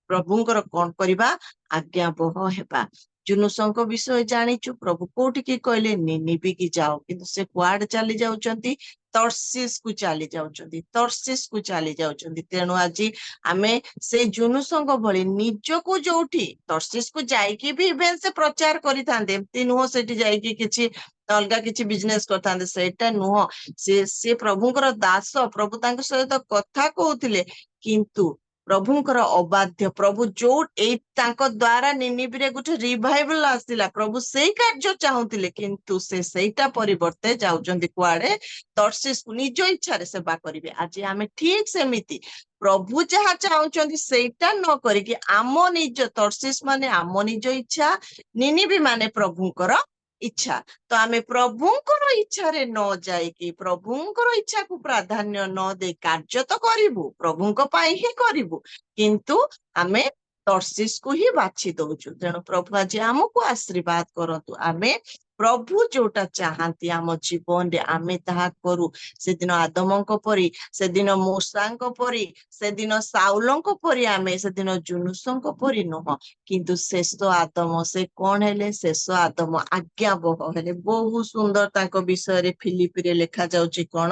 ପ୍ରଭୁଙ୍କର କଣ କରିବା, ଆଜ୍ଞାବହ ହେବା। ଜୁନୁସଙ୍କ ବିଷୟ ଜାଣିଛୁ, ପ୍ରଭୁ କୋଉଠିକି କହିଲେ, ନିନିବିକି ଯାଅ, କିନ୍ତୁ ସେ କୁଆଡେ ଚାଲି ଯାଉଛନ୍ତି, ତର୍ସିସ କୁ ଚାଲି ଯାଉଛନ୍ତି, ତର୍ସିସ କୁ ଚାଲି ଯାଉଛନ୍ତି। ତେଣୁ ଆଜି ଆମେ ସେଇ ଜୁନୁସଙ୍କ ଭଳି ନିଜକୁ ଯୋଉଠି ତର୍ସିସ କୁ ଯାଇକି ବି ଇଭେନ୍ ସେ ପ୍ରଚାର କରିଥାନ୍ତେ, ଏମତି ନୁହଁ ସେଠି ଯାଇକି କିଛି ଅଲଗା କିଛି ବିଜନେସ କରିଥାନ୍ତେ, ସେଇଟା ନୁହଁ। ସେ ପ୍ରଭୁଙ୍କର ଦାସ, ପ୍ରଭୁ ତାଙ୍କ ସହିତ କଥା କହୁଥିଲେ, କିନ୍ତୁ ପ୍ରଭୁଙ୍କର ଅବାଧ୍ୟ, ପ୍ରଭୁ ଯୋଉ ଏଇ ତାଙ୍କ ଦ୍ଵାରା ନିନିବିରେ ଗୋଟେ ରିଭାଇଭାଲ ଆସିଲା, ପ୍ରଭୁ ସେଇ କାର୍ଯ୍ୟ ଚାହୁଁଥିଲେ, କିନ୍ତୁ ସେ ସେଇଟା ପରିବର୍ତ୍ତେ ଯାଉଛନ୍ତି କୁଆଡେ, ତର୍ସିସକୁ ନିଜ ଇଚ୍ଛାରେ ସେବା କରିବେ। ଆଜି ଆମେ ଠିକ ସେମିତି ପ୍ରଭୁ ଯାହା ଚାହୁଁଛନ୍ତି ସେଇଟା ନ କରିକି ଆମ ନିଜ ତର୍ସିସ ମାନେ ଆମ ନିଜ ଇଚ୍ଛା, ନିନିବି ମାନେ ପ୍ରଭୁଙ୍କର ଇଚ୍ଛା, ତ ଆମେ ପ୍ରଭୁଙ୍କର ଇଚ୍ଛାରେ ନ ଯାଇକି ପ୍ରଭୁଙ୍କର ଇଚ୍ଛାକୁ ପ୍ରାଧାନ୍ୟ ନ ଦେଇ କାର୍ଯ୍ୟ ତ କରିବୁ, ପ୍ରଭୁଙ୍କ ପାଇଁ ହିଁ କରିବୁ, କିନ୍ତୁ ଆମେ ତର୍ସିସକୁ ହିଁ ବାଛି ଦଉଛୁ। ତେଣୁ ପ୍ରଭୁ ଆଜି ଆମକୁ ଆଶୀର୍ବାଦ କରନ୍ତୁ, ଆମେ ପ୍ରଭୁ ଯୋଉଟା ଚାହାନ୍ତି ଆମ ଜୀବନରେ ଆମେ ତାହା କରୁ। ସେଦିନ ଆଦମଙ୍କ ପରି, ସେଦିନ ମୂଷାଙ୍କ ପରି, ସେଦିନ ସାଉଲଙ୍କ ପରି, ଆମେ ସେଦିନ ଜୁନୁସଙ୍କ ପରି ନୁହଁ, କିନ୍ତୁ ଶେଷ ଆଦମ ସେ କଣ ହେଲେ, ଶେଷ ଆଦମ ଆଜ୍ଞାବହ ହେଲେ। ବହୁତ ସୁନ୍ଦର ତାଙ୍କ ବିଷୟରେ ଫିଲିପିରେ ଲେଖା ଯାଉଛି କଣ,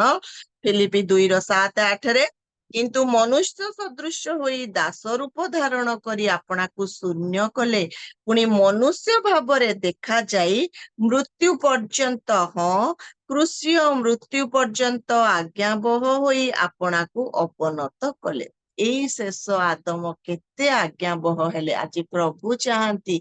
ଫିଲିପି 2:7-8, କିନ୍ତୁ ମନୁଷ୍ୟ ସଦୃଶ ହୋଇ ଦାସ ରୂପ ଧାରଣ କରି ଆପଣାକୁ ଶୂନ୍ୟ କଲେ, ପୁଣି ମନୁଷ୍ୟ ଭାବରେ ଦେଖାଯାଇ ମୃତ୍ୟୁ ପର୍ଯ୍ୟନ୍ତ, ହଁ କୃଷିୟ ମୃତ୍ୟୁ ପର୍ଯ୍ୟନ୍ତ ଆଜ୍ଞାବହ ହୋଇ ଆପଣାକୁ ଅବନତ କଲେ। ଏଇ ଶେଷ ଆଦମ କେତେ ଆଜ୍ଞାବହ ହେଲେ। ଆଜି ପ୍ରଭୁ ଚାହାନ୍ତି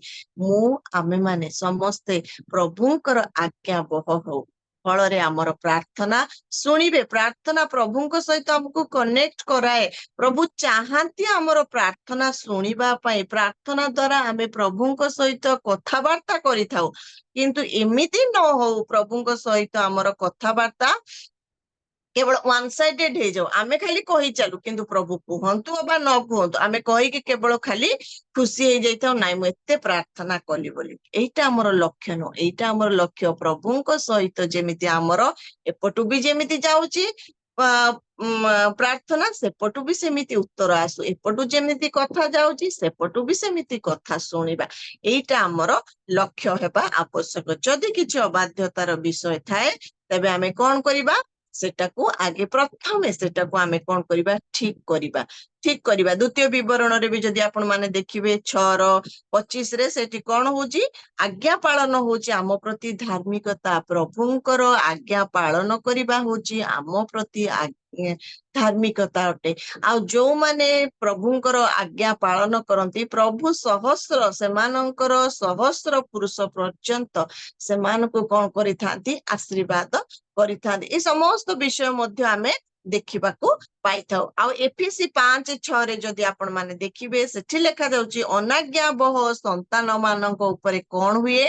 ଆମେମାନେ ସମସ୍ତେ ପ୍ରଭୁଙ୍କର ଆଜ୍ଞାବହ ହଉ, ଫଳରେ ଆମର ପ୍ରାର୍ଥନା ଶୁଣିବେ। ପ୍ରାର୍ଥନା ପ୍ରଭୁଙ୍କ ସହିତ ଆମକୁ କନେକ୍ଟ କରାଏ, ପ୍ରଭୁ ଚାହାନ୍ତି ଆମର ପ୍ରାର୍ଥନା ଶୁଣିବା ପାଇଁ, ପ୍ରାର୍ଥନା ଦ୍ଵାରା ଆମେ ପ୍ରଭୁଙ୍କ ସହିତ କଥାବାର୍ତ୍ତା କରିଥାଉ, କିନ୍ତୁ ଏମିତି ନ ହଉ ପ୍ରଭୁଙ୍କ ସହିତ ଆମର କଥାବାର୍ତ୍ତା କେବଳ ୱାନ୍ ସାଇଡେଡ ହେଇଯାଉ, ଆମେ ଖାଲି କହିଚାଲୁ, କିନ୍ତୁ ପ୍ରଭୁ କୁହନ୍ତୁ ଅବା ନ କୁହନ୍ତୁ, ଆମେ କହିକି କେବଳ ଖାଲି ଖୁସି ହେଇଯାଇଥାଉ, ନାଇଁ ମୁଁ ଏତେ ପ୍ରାର୍ଥନା କଲି ବୋଲି। ଏଇଟା ଆମର ଲକ୍ଷ୍ୟ ନୁହଁ, ଏଇଟା ଆମର ଲକ୍ଷ୍ୟ ପ୍ରଭୁଙ୍କ ସହିତ ଯେମିତି ଆମର ଏପଟୁ ବି ଯେମିତି ଯାଉଛି ପ୍ରାର୍ଥନା, ସେପଟୁ ବି ସେମିତି ଉତ୍ତର ଆସୁ, ଏପଟୁ ଯେମିତି କଥା ଯାଉଛି ସେପଟୁ ବି ସେମିତି କଥା ଶୁଣିବା, ଏଇଟା ଆମର ଲକ୍ଷ୍ୟ ହେବା ଆବଶ୍ୟକ। ଯଦି କିଛି ଅବାଧ୍ୟତାର ବିଷୟ ଥାଏ, ତେବେ ଆମେ କଣ କରିବା, ସେଟାକୁ ଆଗେ ପ୍ରଥମେ ସେଟାକୁ ଆମେ କଣ କରିବା, ଠିକ କରିବା। ଦ୍ୱିତୀୟ ବିବରଣରେ ବି ଯଦି ଆପଣ ମାନେ ଦେଖିବେ 6:25 ସେଠି କଣ ହଉଛି, ଆଜ୍ଞା ପାଳନ ହଉଛି ଆମ ପ୍ରତି ଧାର୍ମିକତା, ପ୍ରଭୁଙ୍କର ଆଜ୍ଞା ପାଳନ କରିବା ହଉଛି ଆମ ପ୍ରତି ଧାର୍ମିକତା ଅଟେ। ଆଉ ଯୋଉମାନେ ପ୍ରଭୁଙ୍କର ଆଜ୍ଞା ପାଳନ କରନ୍ତି, ପ୍ରଭୁ ସେମାନଙ୍କର ସହସ୍ର ପୁରୁଷ ପର୍ଯ୍ୟନ୍ତ ସେମାନଙ୍କୁ କଣ କରିଥାନ୍ତି, ଆଶୀର୍ବାଦ କରିଥାନ୍ତି। ଏ ସମସ୍ତ ବିଷୟ ମଧ୍ୟ ଆମେ ଦେଖିବାକୁ ପାଇଥାଉ। ଆଉ ଏଫେସୀ 5:6 ଯଦି ଆପଣ ମାନେ ଦେଖିବେ, ସେଠି ଲେଖା ଯାଉଛି ଅନାଜ୍ଞାବହ ସନ୍ତାନ ମାନଙ୍କ ଉପରେ କଣ ହୁଏ,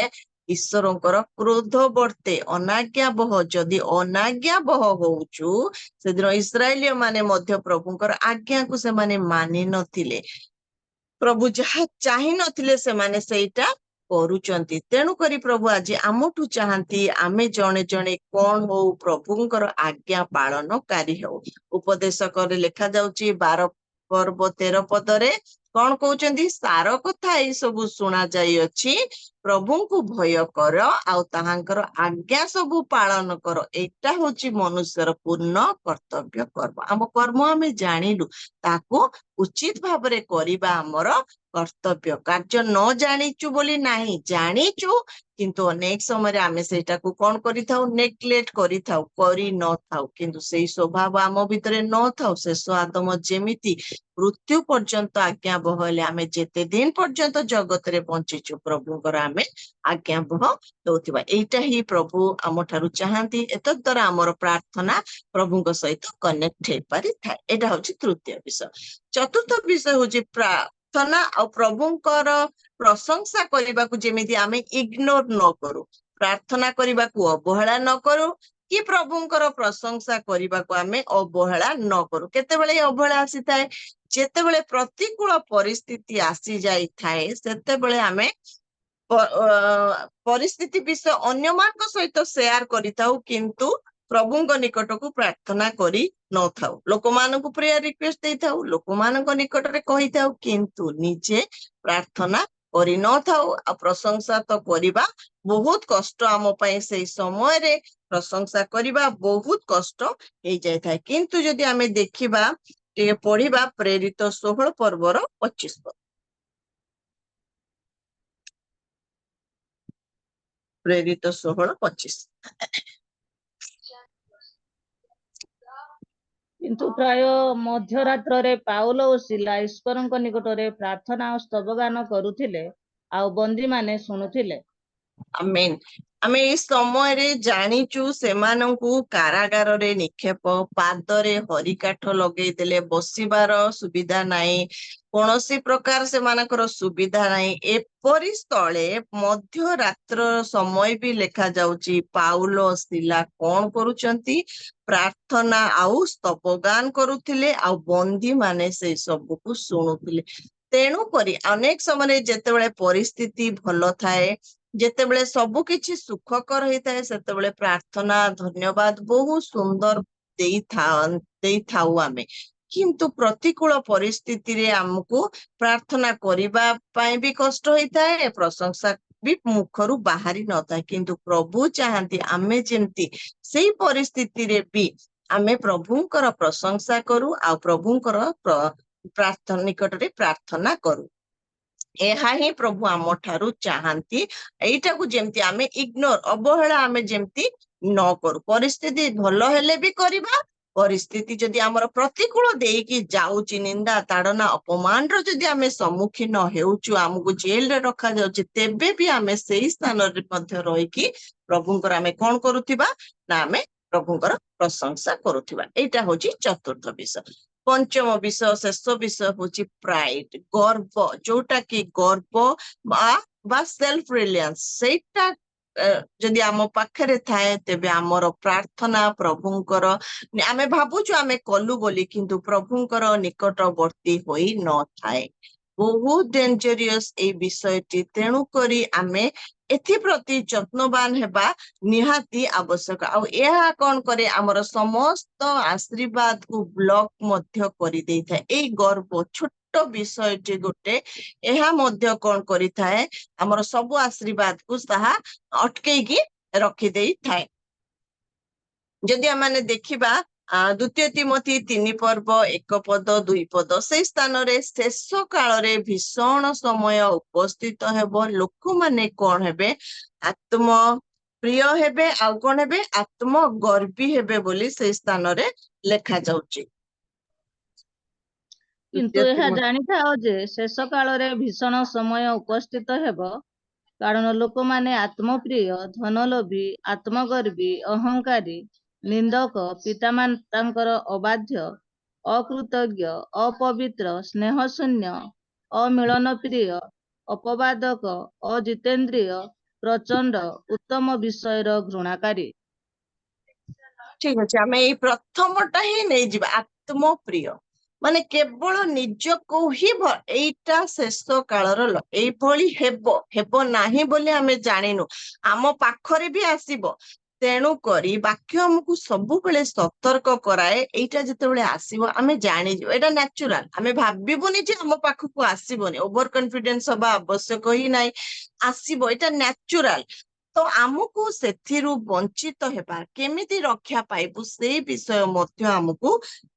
ଈଶ୍ୱରଙ୍କର କ୍ରୋଧ ବର୍ତ୍ତେ ଅନାଜ୍ଞାବହ ଯଦି ଅନାଜ୍ଞାବହ ହଉଛୁ ସେଦିନ ଇସ୍ରାଏଲୀୟ ମାନେ ମଧ୍ୟ ପ୍ରଭୁଙ୍କର ଆଜ୍ଞାକୁ ସେମାନେ ମାନି ନଥିଲେ ପ୍ରଭୁ ଯାହା ଚାହିଁ ନଥିଲେ ସେମାନେ ସେଇଟା କରୁଛନ୍ତି ତେଣୁକରି ପ୍ରଭୁ ଆଜି ଆମଠୁ ଚାହାନ୍ତି ଆମେ ଜଣେ ଜଣେ କଣ ହଉ ପ୍ରଭୁଙ୍କର ଆଜ୍ଞା ପାଳନକାରୀ ହଉ ଉପଦେଶକରେ ଲେଖାଯାଉଛି 12 ପର୍ବ 13 ପଦରେ କଣ କହୁଛନ୍ତି ସାର କଥା ଏଇ ସବୁ ଶୁଣା ଯାଇଅଛି ପ୍ରଭୁଙ୍କୁ ଭୟ କର ଆଉ ତାହାଙ୍କର ଆଜ୍ଞା ସବୁ ପାଳନ କର ଏଇଟା ହଉଛି ମନୁଷ୍ୟର ପୂର୍ଣ୍ଣ କର୍ତ୍ତବ୍ୟ କର୍ମ ଆମ କର୍ମ ଆମେ ଜାଣିଲୁ ତାକୁ ଉଚିତ ଭାବରେ କରିବା ଆମର କର୍ତ୍ତବ୍ୟ କାର୍ଯ୍ୟ ନ ଜାଣିଛୁ ବୋଲି ନାହିଁ ଜାଣିଛୁ କିନ୍ତୁ ଅନେକ ସମୟରେ ଆମେ ସେଇଟାକୁ କଣ କରିଥାଉ ନେଗ୍ଲେକ୍ଟ କରିଥାଉ କରିନଥାଉ କିନ୍ତୁ ସେଇ ସ୍ୱଭାବ ଆମ ଭିତରେ ନଥାଉ ଶେଷ ଆଦମ ଯେମିତି ମୃତ୍ୟୁ ପର୍ଯ୍ୟନ୍ତ ଆଜ୍ଞାବହ ହେଲେ ଆମେ ଯେତେ ଦିନ ପର୍ଯ୍ୟନ୍ତ ଜଗତରେ ବଞ୍ଚିଛୁ ପ୍ରଭୁଙ୍କର ଆମେ ଆଜ୍ଞାବହ ଦଉଥିବା ଏଇଟା ହିଁ ପ୍ରଭୁ ଆମ ଠାରୁ ଚାହାନ୍ତି ଏତଦ୍ ଦ୍ୱାରା ଆମର ପ୍ରାର୍ଥନା ପ୍ରଭୁଙ୍କ ସହିତ କନେକ୍ଟ ହେଇପାରିଥାଏ ଏଇଟା ହଉଛି ତୃତୀୟ ବିଷୟ ଚତୁର୍ଥ ବିଷୟ ହଉଛି ପ୍ରାର୍ଥନା ଆଉ ପ୍ରଭୁଙ୍କର ପ୍ରଶଂସା କରିବାକୁ ଯେମିତି ଆମେ ଇଗ୍ନୋର ନ କରୁ ପ୍ରାର୍ଥନା କରିବାକୁ ଅବହେଳା ନ କରୁ କି ପ୍ରଭୁଙ୍କର ପ୍ରଶଂସା କରିବାକୁ ଆମେ ଅବହେଳା ନ କରୁ କେତେବେଳେ ଅବହେଳା ଆସିଥାଏ ଯେତେବେଳେ ପ୍ରତିକୂଳ ପରିସ୍ଥିତି ଆସି ଯାଇଥାଏ ସେତେବେଳେ ଆମେ ପରିସ୍ଥିତି ବିଷୟ ଅନ୍ୟମାନଙ୍କ ସହିତ ସେୟାର କରିଥାଉ କିନ୍ତୁ ପ୍ରଭୁଙ୍କ ନିକଟକୁ ପ୍ରାର୍ଥନା କରି ନଥାଉ ଲୋକମାନଙ୍କୁ ପ୍ରେୟାର ରିକ୍ୱେଷ୍ଟ ଦେଇଥାଉ ଲୋକମାନଙ୍କ ନିକଟରେ କହିଥାଉ କିନ୍ତୁ ନିଜେ ପ୍ରାର୍ଥନା କରିନଥାଉ ଆଉ ପ୍ରଶଂସା ତ କରିବା ବହୁତ କଷ୍ଟ ଆମ ପାଇଁ ସେଇ ସମୟରେ ପ୍ରଶଂସା କରିବା ବହୁତ କଷ୍ଟ ହେଇଯାଇଥାଏ କିନ୍ତୁ ଯଦି ଆମେ ଦେଖିବା ଟିକେ ପଢିବା ପ୍ରେରିତ 16 ପର୍ବର 25 ପଦ ପ୍ରେରିତ 16:25 କିନ୍ତୁ ପ୍ରାୟ ମଧ୍ୟରାତ୍ରରେ ପାଉଲ ଓ ସିଲା ଈଶ୍ୱରଙ୍କ ନିକଟରେ ପ୍ରାର୍ଥନା ଓ ସ୍ତବଗାନ କରୁଥିଲେ ଆଉ ବନ୍ଦୀମାନେ ଶୁଣୁଥିଲେ ଆମେନ୍ ଆମେ ଏଇ ସମୟରେ ଜାଣିଛୁ ସେମାନଙ୍କୁ କାରାଗାରରେ ନିକ୍ଷେପ ପାଦରେ ହରିକାଠ ଲଗେଇଦେଲେ ବସିବାର ସୁବିଧା ନାହିଁ କୌଣସି ପ୍ରକାର ସେମାନଙ୍କର ସୁବିଧା ନାହିଁ ଏପରି ସ୍ଥଳେ ମଧ୍ୟରାତ୍ର ସମୟ ବି ଲେଖାଯାଉଛି ପାଉଲ ସିଲା କଣ କରୁଛନ୍ତି ପ୍ରାର୍ଥନା ଆଉ ସ୍ତବଗାନ କରୁଥିଲେ ଆଉ ବନ୍ଦୀ ମାନେ ସେଇ ସବୁକୁ ଶୁଣୁଥିଲେ ତେଣୁ କରି ଅନେକ ସମୟରେ ଯେତେବେଳେ ପରିସ୍ଥିତି ଭଲ ଥାଏ ଯେତେବେଳେ ସବୁ କିଛି ସୁଖକର ହେଇଥାଏ ସେତେବେଳେ ପ୍ରାର୍ଥନା ଧନ୍ୟବାଦ ବହୁତ ସୁନ୍ଦର ଦେଇଥାଉ ଆମେ କିନ୍ତୁ ପ୍ରତିକୂଳ ପରିସ୍ଥିତିରେ ଆମକୁ ପ୍ରାର୍ଥନା କରିବା ପାଇଁ ବି କଷ୍ଟ ହେଇଥାଏ ପ୍ରଶଂସା ବି ମୁଖରୁ ବାହାରି ନଥାଏ କିନ୍ତୁ ପ୍ରଭୁ ଚାହାନ୍ତି ଆମେ ଯେମିତି ସେଇ ପରିସ୍ଥିତିରେ ବି ଆମେ ପ୍ରଭୁଙ୍କର ପ୍ରଶଂସା କରୁ ଆଉ ପ୍ରଭୁଙ୍କର ନିକଟରେ ପ୍ରାର୍ଥନା କରୁ ଏହା ହିଁ ପ୍ରଭୁ ଆମ ଠାରୁ ଚାହାନ୍ତି ଏଇଟାକୁ ଯେମିତି ଆମେ ଇଗ୍ନୋର ଅବହେଳା ଆମେ ଯେମିତି ନ କରୁ ପରିସ୍ଥିତି ଭଲ ହେଲେ ବି କରିବା ପରିସ୍ଥିତି ଯଦି ଆମର ପ୍ରତିକୂଳ ଦେଇକି ଯାଉଛି ନିନ୍ଦା ତାଡନା ଅପମାନର ଯଦି ଆମେ ସମ୍ମୁଖୀନ ହେଉଛୁ ଆମକୁ ଜେଲରେ ରଖାଯାଉଛି ତେବେ ବି ଆମେ ସେଇ ସ୍ଥାନରେ ମଧ୍ୟ ରହିକି ପ୍ରଭୁଙ୍କର ଆମେ କଣ କରୁଥିବା ନା ଆମେ ପ୍ରଭୁଙ୍କର ପ୍ରଶଂସା କରୁଥିବା ଏଇଟା ହଉଛି ଚତୁର୍ଥ ବିଷୟ ପଞ୍ଚମ ବିଷୟ ଶେଷ ବିଷୟ ହଉଛି ପ୍ରାଇଡ ଗର୍ବ ଯୋଉଟା କି ଗର୍ବ ବା ସେଲ୍ଫ ରିଲାଏନ୍ସ ସେଇଟା ଯଦି ଆମ ପାଖରେ ଥାଏ ତେବେ ଆମର ପ୍ରାର୍ଥନା ପ୍ରଭୁଙ୍କର ଆମେ ଭାବୁଛୁ ଆମେ କଲୁ ବୋଲି କିନ୍ତୁ ପ୍ରଭୁଙ୍କର ନିକଟବର୍ତ୍ତୀ ହୋଇ ନଥାଏ ବହୁତ ଡେଞ୍ଜରିୟସ୍ ଏଇ ବିଷୟଟି ତେଣୁ କରି ଆମେ ଏଥିପ୍ରତି ଯତ୍ନବାନ ହେବା ନିହାତି ଆବଶ୍ୟକ ଆଉ ଏହା କଣ କରେ ଆମର ସମସ୍ତ ଆଶୀର୍ବାଦକୁ ବ୍ଲକ ମଧ୍ୟ କରିଦେଇଥାଏ ଏଇ ଗର୍ବ ଛୋଟ ବିଷୟଟି ଗୋଟେ ଏହା ମଧ୍ୟ କଣ କରିଥାଏ ଆମର ସବୁ ଆଶୀର୍ବାଦକୁ ତାହା ଅଟକେଇକି ରଖିଦେଇଥାଏ ଯଦି ଆମେ ଦେଖିବା ଦ୍ୱିତୀୟ ତିମୋଥୀ 3 ପର୍ବ 1 ପଦ 2 ପଦ ସେଇ ସ୍ଥାନରେ ଶେଷ କାଳରେ ଭୀଷଣ ସମୟ ଉପସ୍ଥିତ ହେବ ଲୋକମାନେ କଣ ହେବେ ଆତ୍ମ ପ୍ରିୟ ହେବେ ଆଉ କଣ ହେବେ ଆତ୍ମଗର୍ବୀ ହେବେ ବୋଲି ସେଇ ସ୍ଥାନରେ ଲେଖାଯାଉଛି କିନ୍ତୁ ଏହା ଜାଣିଥାଅ ଯେ ଶେଷ କାଳରେ ଭୀଷଣ ସମୟ ଉପସ୍ଥିତ ହେବ କାରଣ ଲୋକମାନେ ଆତ୍ମପ୍ରିୟ ଧନଲୋଭୀ ଆତ୍ମଗର୍ବୀ ଅହଙ୍କାରୀ ନିନ୍ଦକ ପିତାମାତାଙ୍କର ଅବାଧ୍ୟ ଅକୃତଜ୍ଞ ଅପବିତ୍ର ସ୍ନେହଶୂନ୍ୟ ଅମିଳନପ୍ରିୟ ଅପବାଦକ ଅଜିତେନ୍ଦ୍ରିୟ ପ୍ରଚଣ୍ଡ ଉତ୍ତମ ବିଷୟର ଘୃଣାକାରୀ। ଠିକ ଅଛି, ଆମେ ଏଇ ପ୍ରଥମଟା ହିଁ ନେଇଯିବା, ଆତ୍ମପ୍ରିୟ। ମାନେ କେବଳ ନିଜକୁ ହିଁ ଏଇଟା ଶେଷ କାଳର ଏଇଭଳି ହେବ ନାହିଁ ବୋଲି ଆମେ ଜାଣିନୁ, ଆମ ପାଖରେ ବି ଆସିବ। ତେଣୁ କରି ବାକ୍ୟ ଆମକୁ ସବୁବେଳେ ସତର୍କ କରାଏ, ଏଇଟା ଯେତେବେଳେ ଆସିବ ଆମେ ଜାଣିଯିବ, ଏଇଟା ନ୍ୟାଚୁରାଲ। ଆମେ ଭାବିବୁନି ଯେ ଆମ ପାଖକୁ ଆସିବନି, ଓଭର କନଫିଡେନ୍ସ ହବା ଆବଶ୍ୟକ ହିଁ ନାହିଁ, ଆସିବ, ଏଇଟା ନ୍ୟାଚୁରାଲ। ତ ଆମକୁ ସେଥିରୁ ବଞ୍ଚିତ ହେବା, କେମିତି ରକ୍ଷା ପାଇବୁ ସେଇ ବିଷୟ ମଧ୍ୟ ଆମକୁ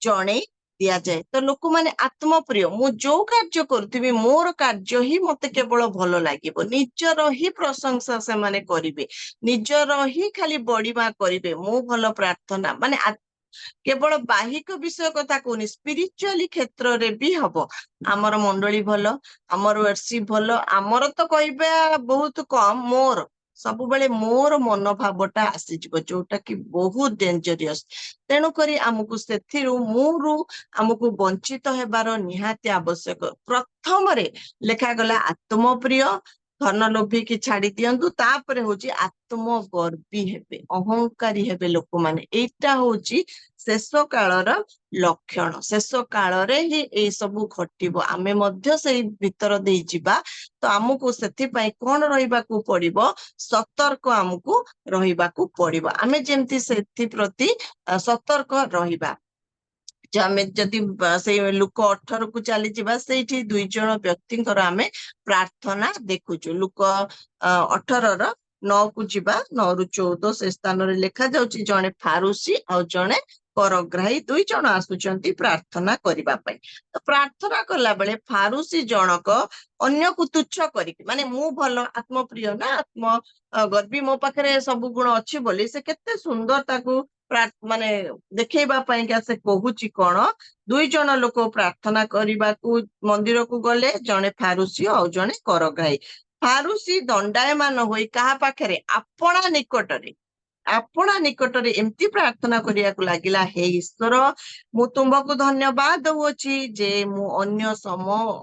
ଜଣେଇ ଦିଆଯାଏ। ତ ଲୋକମାନେ ଆତ୍ମପ୍ରିୟ, ମୁଁ ଯୋଉ କାର୍ଯ୍ୟ କରୁଥିବି ମୋର କାର୍ଯ୍ୟ ହିଁ ମତେ କେବଳ ଭଲ ଲାଗିବ, ନିଜର ହିଁ ପ୍ରଶଂସା ସେମାନେ କରିବେ, ନିଜର ହିଁ ଖାଲି ବଡିମା କରିବେ। ମୁଁ ଭଲ ପ୍ରାର୍ଥନା, ମାନେ କେବଳ ବାହିକ ବିଷୟ କଥା କହୁନି, ସ୍ପିରିଚୁଆଲି କ୍ଷେତ୍ରରେ ବି ହବ। ଆମର ମଣ୍ଡଳୀ ଭଲ, ଆମର ୱର୍ସିପ ଭଲ, ଆମର ତ କହିବା ବହୁତ କମ, ମୋର ସବୁବେଳେ ମୋର ମନୋଭାବଟା ଆସିଯିବ, ଯୋଉଟା କି ବହୁତ ଡେଞ୍ଜରିୟସ। ତେଣୁକରି ଆମକୁ ସେଥିରୁ ଆମକୁ ବଞ୍ଚିତ ହେବାର ନିହାତି ଆବଶ୍ୟକ। ପ୍ରଥମରେ ଲେଖାଗଲା ଆତ୍ମପ୍ରିୟ, ଧନ ଲୋଭୀକି ଛାଡି ଦିଅନ୍ତୁ, ତାପରେ ହଉଛି ଆତ୍ମଗର୍ବୀ ହେବେ, ଅହଙ୍କାରୀ ହେବେ ଲୋକମାନେ। ଏଇଟା ହଉଛି ଶେଷ କାଳର ଲକ୍ଷଣ। ଶେଷ କାଳରେ ହିଁ ଏଇ ସବୁ ଘଟିବ, ଆମେ ମଧ୍ୟ ସେଇ ଭିତର ଦେଇ ଯିବା। ତ ଆମକୁ ସେଥିପାଇଁ କଣ ରହିବାକୁ ପଡିବ? ସତର୍କ ଆମକୁ ରହିବାକୁ ପଡିବ। ଆମେ ଯେମିତି ସେଥିପ୍ରତି ସତର୍କ ରହିବା। ଆମେ ଯଦି ସେଇ ଲୁକ 18କୁ ଚାଲିଯିବା, ସେଇଠି 2 ଜଣ ବ୍ୟକ୍ତିଙ୍କର ଆମେ ପ୍ରାର୍ଥନା ଦେଖୁଛୁ। ଲୁକ 18ର 9କୁ ଯିବା, 9ରୁ 14 ସେ ସ୍ଥାନରେ ଲେଖା ଯାଉଛି, ଜଣେ ଫାରୁସି ଆଉ ଜଣେ କରଗ୍ରାହୀ 2 ଜଣ ଆସୁଛନ୍ତି ପ୍ରାର୍ଥନା କରିବା ପାଇଁ। ତ ପ୍ରାର୍ଥନା କଲା ବେଳେ ଫାରୁସି ଜଣକ ଅନ୍ୟକୁ ତୁଚ୍ଛ କରିକି, ମାନେ ମୁଁ ଭଲ, ଆତ୍ମପ୍ରିୟ ନା ଗର୍ବୀ, ମୋ ପାଖରେ ସବୁ ଗୁଣ ଅଛି ବୋଲି ସେ କେତେ ସୁନ୍ଦର ତାକୁ ମାନେ ଦେଖେଇବା ପାଇଁକା ସେ କହୁଛି କଣ, 2 ଜଣ ଲୋକ ପ୍ରାର୍ଥନା କରିବାକୁ ମନ୍ଦିରକୁ ଗଲେ, ଜଣେ ଫାରୁସି ଆଉ ଜଣେ କରଗ୍ରାହୀ। ଫାରୁସି ଦଣ୍ଡାୟମାନ ହୋଇ କାହା ପାଖରେ? ଆପଣା ନିକଟରେ ଏମିତି ପ୍ରାର୍ଥନା କରିବାକୁ ଲାଗିଲା, ହେ ଈଶ୍ୱର, ମୁଁ ତୁମକୁ ଧନ୍ୟବାଦ ଦଉଅଛି ଯେ ମୁଁ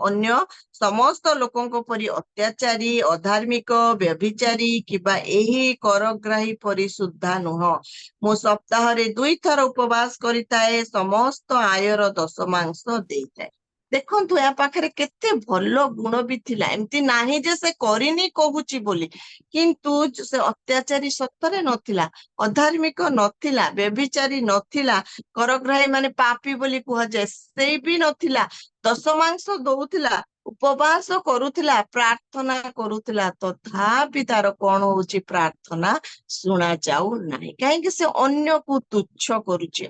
ଅନ୍ୟ ସମସ୍ତ ଲୋକଙ୍କ ପରି ଅତ୍ୟାଚାରୀ, ଅଧାର୍ମିକ, ବ୍ୟଭିଚାରୀ କିମ୍ବା ଏହି କରଗ୍ରାହୀ ପରି ସୁଦ୍ଧା ନୁହଁ। ମୁଁ ସପ୍ତାହରେ 2 ଥର ଉପବାସ କରିଥାଏ, ସମସ୍ତ ଆୟର 10ମାଂଶ ଦେଇଥାଏ। ଦେଖନ୍ତୁ ୟା ପାଖରେ କେତେ ଭଲ ଗୁଣ ବି ଥିଲା। ଏମିତି ନାହିଁ ଯେ ସେ କରିନି କହୁଛି ବୋଲି, କିନ୍ତୁ ସେ ଅତ୍ୟାଚାରୀ ସତରେ ନଥିଲା, ଅଧାର୍ମିକ ନଥିଲା, ବ୍ୟଭିଚାରୀ ନଥିଲା, କରଗ୍ରାହୀ ମାନେ ପାପୀ ବୋଲି କୁହାଯାଏ ସେଇ ବି ନଥିଲା, 10ମାଂଶ ଦଉଥିଲା, ଉପବାସ କରୁଥିଲା, ପ୍ରାର୍ଥନା କରୁଥିଲା, ତଥାପି ତାର କଣ ହଉଛି? ପ୍ରାର୍ଥନା ଶୁଣା ଯାଉ ନାହିଁ। କାହିଁକି? ସେ ଅନ୍ୟକୁ ତୁଚ୍ଛ କରୁଛି,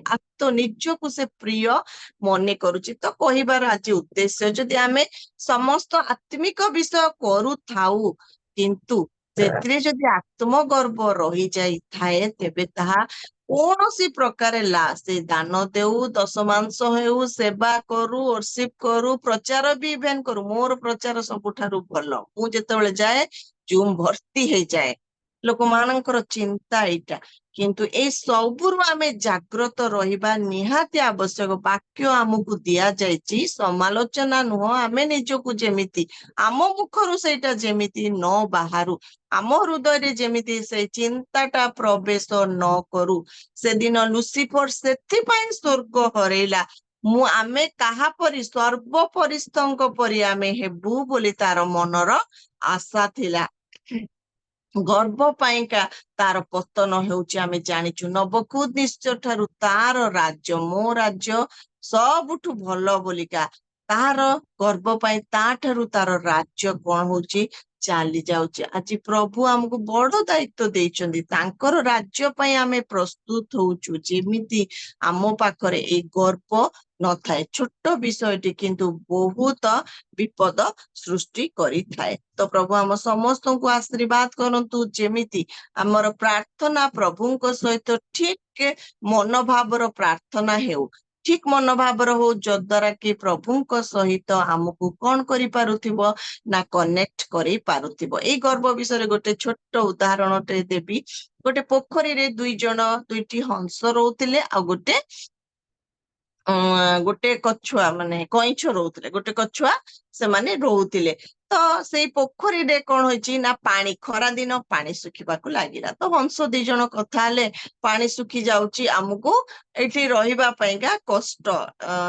ନିଜକୁ ସେ ପ୍ରିୟ ମନେ କରୁଛି। ତ କହିବାର ଆଜି ଉଦ୍ଦେଶ୍ୟ, ଯଦି ଆମେ ସମସ୍ତ ଆତ୍ମିକ ବିଷୟ କରୁଥାଉ କିନ୍ତୁ ସେଥିରେ ଯଦି ଆତ୍ମଗର୍ବ ରହିଯାଇଥାଏ, ତେବେ ତାହା କୌଣସି ପ୍ରକାର ସେ ଦାନ ଦେଉ, 10ମାଂଶ ହେଉ, ସେବା କରୁ, ୱର୍ସିପ କରୁ, ପ୍ରଚାର ବି ଇଭେନ୍ କରୁ। ମୋର ପ୍ରଚାର ସବୁଠାରୁ ଭଲ, ମୁଁ ଯେତେବେଳେ ଯାଏ ଜୁମ୍ ଭର୍ତ୍ତି ହେଇଯାଏ, ଲୋକମାନଙ୍କର ଚିନ୍ତା ଏଇଟା। କିନ୍ତୁ ଏଇ ସବୁରୁ ଆମେ ଜାଗ୍ରତ ରହିବା ନିହାତି ଆବଶ୍ୟକ। ବାକ୍ୟ ଆମକୁ ଦିଆଯାଇଛି, ସମାଲୋଚନା ନୁହଁ, ଆମେ ନିଜକୁ ଯେମିତି, ଆମ ମୁଖରୁ ସେଇଟା ଯେମିତି ନ ବାହାରୁ, ଆମ ହୃଦୟରେ ଯେମିତି ସେଇ ଚିନ୍ତାଟା ପ୍ରବେଶ ନ କରୁ। ସେଦିନ ଲୁସିଫର ସେଥିପାଇଁ ସ୍ୱର୍ଗ ହରେଇଲା। ଆମେ କାହା ପରି? ସର୍ବପରିସ୍ଥଙ୍କ ପରି ଆମେ ହେବୁ ବୋଲି ତାର ମନର ଆଶା ଥିଲା। ଗର୍ବ ପାଇଁକା ତାର ପତନ ହେଉଛି ଆମେ ଜାଣିଛୁ। ନବକୁଦ୍ନିଶ୍ଚର ଠାରୁ ତାର ରାଜ୍ୟ, ମୋ ରାଜ୍ୟ ସବୁଠୁ ଭଲ ବୋଲିକା, ତାର ଗର୍ବ ପାଇଁ ତା ଠାରୁ ତାର ରାଜ୍ୟ କଣ ହଉଛି? ଚାଲି ଯାଉଛି। ଆଜି ପ୍ରଭୁ ଆମକୁ ବଡ ଦାୟିତ୍ୱ ଦେଇଛନ୍ତି, ତାଙ୍କର ରାଜ୍ୟ ପାଇଁ ଆମେ ପ୍ରସ୍ତୁତ ହଉଛୁ। ଯେମିତି ଆମ ପାଖରେ ଏଇ ଗର୍ବ ନଥାଏ, ଛୋଟ ବିଷୟଟି କିନ୍ତୁ ବହୁତ ବିପଦ ସୃଷ୍ଟି କରିଥାଏ। ତ ପ୍ରଭୁ ଆମ ସମସ୍ତଙ୍କୁ ଆଶୀର୍ବାଦ କରନ୍ତୁ, ଯେମିତି ଆମର ପ୍ରାର୍ଥନା ପ୍ରଭୁଙ୍କ ସହିତ ଠିକ ମନୋଭାବର ପ୍ରାର୍ଥନା ହେଉ, ଠିକ ମନୋଭାବର ହଉ, ଯଦ୍ୱାରା କି ପ୍ରଭୁଙ୍କ ସହିତ ଆମକୁ କଣ କରିପାରୁଥିବ ନା କନେକ୍ଟ କରି ପାରୁଥିବ। ଏଇ ଗର୍ବ ବିଷୟରେ ଗୋଟେ ଛୋଟ ଉଦାହରଣଟେ ଦେବି। ଗୋଟେ ପୋଖରୀରେ 2ଟି ହଂସ ରହୁଥିଲେ, ଆଉ ଗୋଟେ କଛୁଆ, ମାନେ କଇଁଛ ରହୁଥିଲେ, ଗୋଟେ କଛୁଆ ସେମାନେ ରହୁଥିଲେ। ତ ସେଇ ପୋଖରୀରେ କଣ ହେଇଛି ନା ପାଣି ଖରା ଦିନ ପାଣି ଶୁଖିବାକୁ ଲାଗିଲା। ତ ହଂସ 2 ଜଣ କଥା ହେଲେ ପାଣି ଶୁଖି ଯାଉଛି, ଆମକୁ ଏଠି ରହିବା ପାଇଁକା କଷ୍ଟ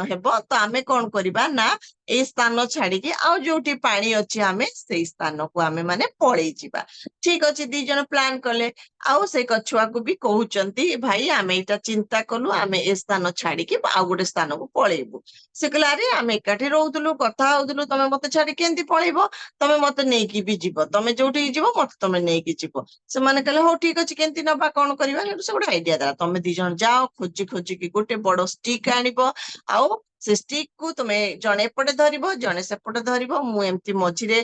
ହେବ। ତ ଆମେ କଣ କରିବା ନା ଏଇ ସ୍ଥାନ ଛାଡିକି ଆଉ ଯୋଉଠି ପାଣି ଅଛି ଆମେ ସେଇ ସ୍ଥାନକୁ ଆମେ ମାନେ ପଳେଇ ଯିବା। ଠିକ ଅଛି, 2 ଜଣ ପ୍ଲାନ୍ କଲେ। ଆଉ ସେ କଛୁଆକୁ ବି କହୁଛନ୍ତି ଭାଇ ଆମେ ଏଇଟା ଚିନ୍ତା କଲୁ, ଆମେ ଏ ସ୍ଥାନ ଛାଡିକି ଆଉ ଗୋଟେ ସ୍ଥାନକୁ ପଳେଇବୁ। ସେ କହିଲେ ଆରେ ଆମେ ଏକାଠି ରହୁଥିଲୁ, କଥା ହଉଥିଲୁ, ତମେ ମତେ ଛାଡି କେମିତି ପଳେଇବ? ତମେ ମତେ ନେଇକି ବି ଯିବ, ତମେ ଯୋଉଠିକି ଯିବ ମତେ ତମେ ନେଇକି ଯିବ। ସେମାନେ କହିଲେ ହଉ ଠିକ ଅଛି, କେମିତି ନବା କଣ କରିବା? ସେ ଗୋଟେ ଆଇଡିଆ ଦେଲା, ତମେ 2 ଜଣ ଯାଅ, ଖୋଜି ଖୋଜିକି ଗୋଟେ ବଡ ଷ୍ଟିକ୍ ଆଣିବ, ଆଉ ସେ ଷ୍ଟିକ୍ କୁ ତମେ ଜଣେ ଏପଟେ ଧରିବ, ଜଣେ ସେପଟେ ଧରିବ, ମୁଁ ଏମିତି ମଝିରେ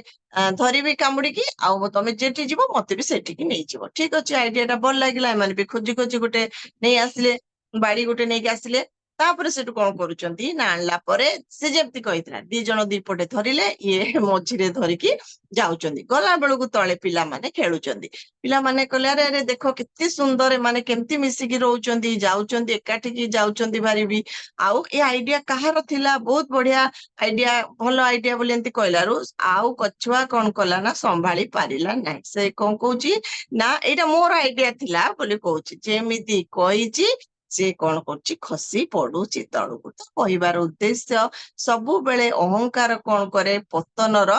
ଧରିବି କାମୁଡିକି, ଆଉ ତମେ ଯେଠି ଯିବ ମତେ ବି ସେଠିକି ନେଇଯିବ। ଠିକ ଅଛି, ଆଇଡିଆ ଟା ଭଲ ଲାଗିଲା। ଏମାନେ ବି ଖୋଜି ଖୋଜି ଗୋଟେ ନେଇ ଆସିଲେ, ବାଡି ଗୋଟେ ନେଇକି ଆସିଲେ। ତାପରେ ସେଠୁ କଣ କରୁଛନ୍ତି ନା ଆଣିଲା ପରେ ସେ ଯେମିତି କହିଥିଲା 2 ଜଣ 2 ପଟେ ଧରିଲେ, ଇଏ ମଝିରେ ଧରିକି ଯାଉଛନ୍ତି। ଗଲା ବେଳକୁ ତଳେ ପିଲାମାନେ ଖେଳୁଛନ୍ତି। ପିଲାମାନେ କହିଲେ ଆରେ ଆରେ ଦେଖ କେତେ ସୁନ୍ଦର, ଏମାନେ କେମିତି ମିଶିକି ରହୁଛନ୍ତି, ଯାଉଛନ୍ତି, ଏକାଠିକି ଯାଉଛନ୍ତି ଭାରିବି। ଆଉ ଏ ଆଇଡିଆ କାହାର ଥିଲା? ବହୁତ ବଢିଆ ଆଇଡିଆ, ଭଲ ଆଇଡିଆ ବୋଲି ଏମିତି କହିଲାରୁ ଆଉ କଛୁଆ କଣ କଲା ନା ସମ୍ଭାଳି ପାରିଲା ନାହିଁ। ସେ କଣ କହୁଛି ନା ଏଇଟା ମୋର ଆଇଡିଆ ଥିଲା ବୋଲି କହୁଛି। ଯେମିତି କହିଛି ସେ କଣ କରୁଛି, ଖସି ପଡୁଛି ତଳକୁ। ତ କହିବାର ଉଦ୍ଦେଶ୍ୟ, ସବୁବେଳେ ଅହଙ୍କାର କଣ କରେ, ପତନର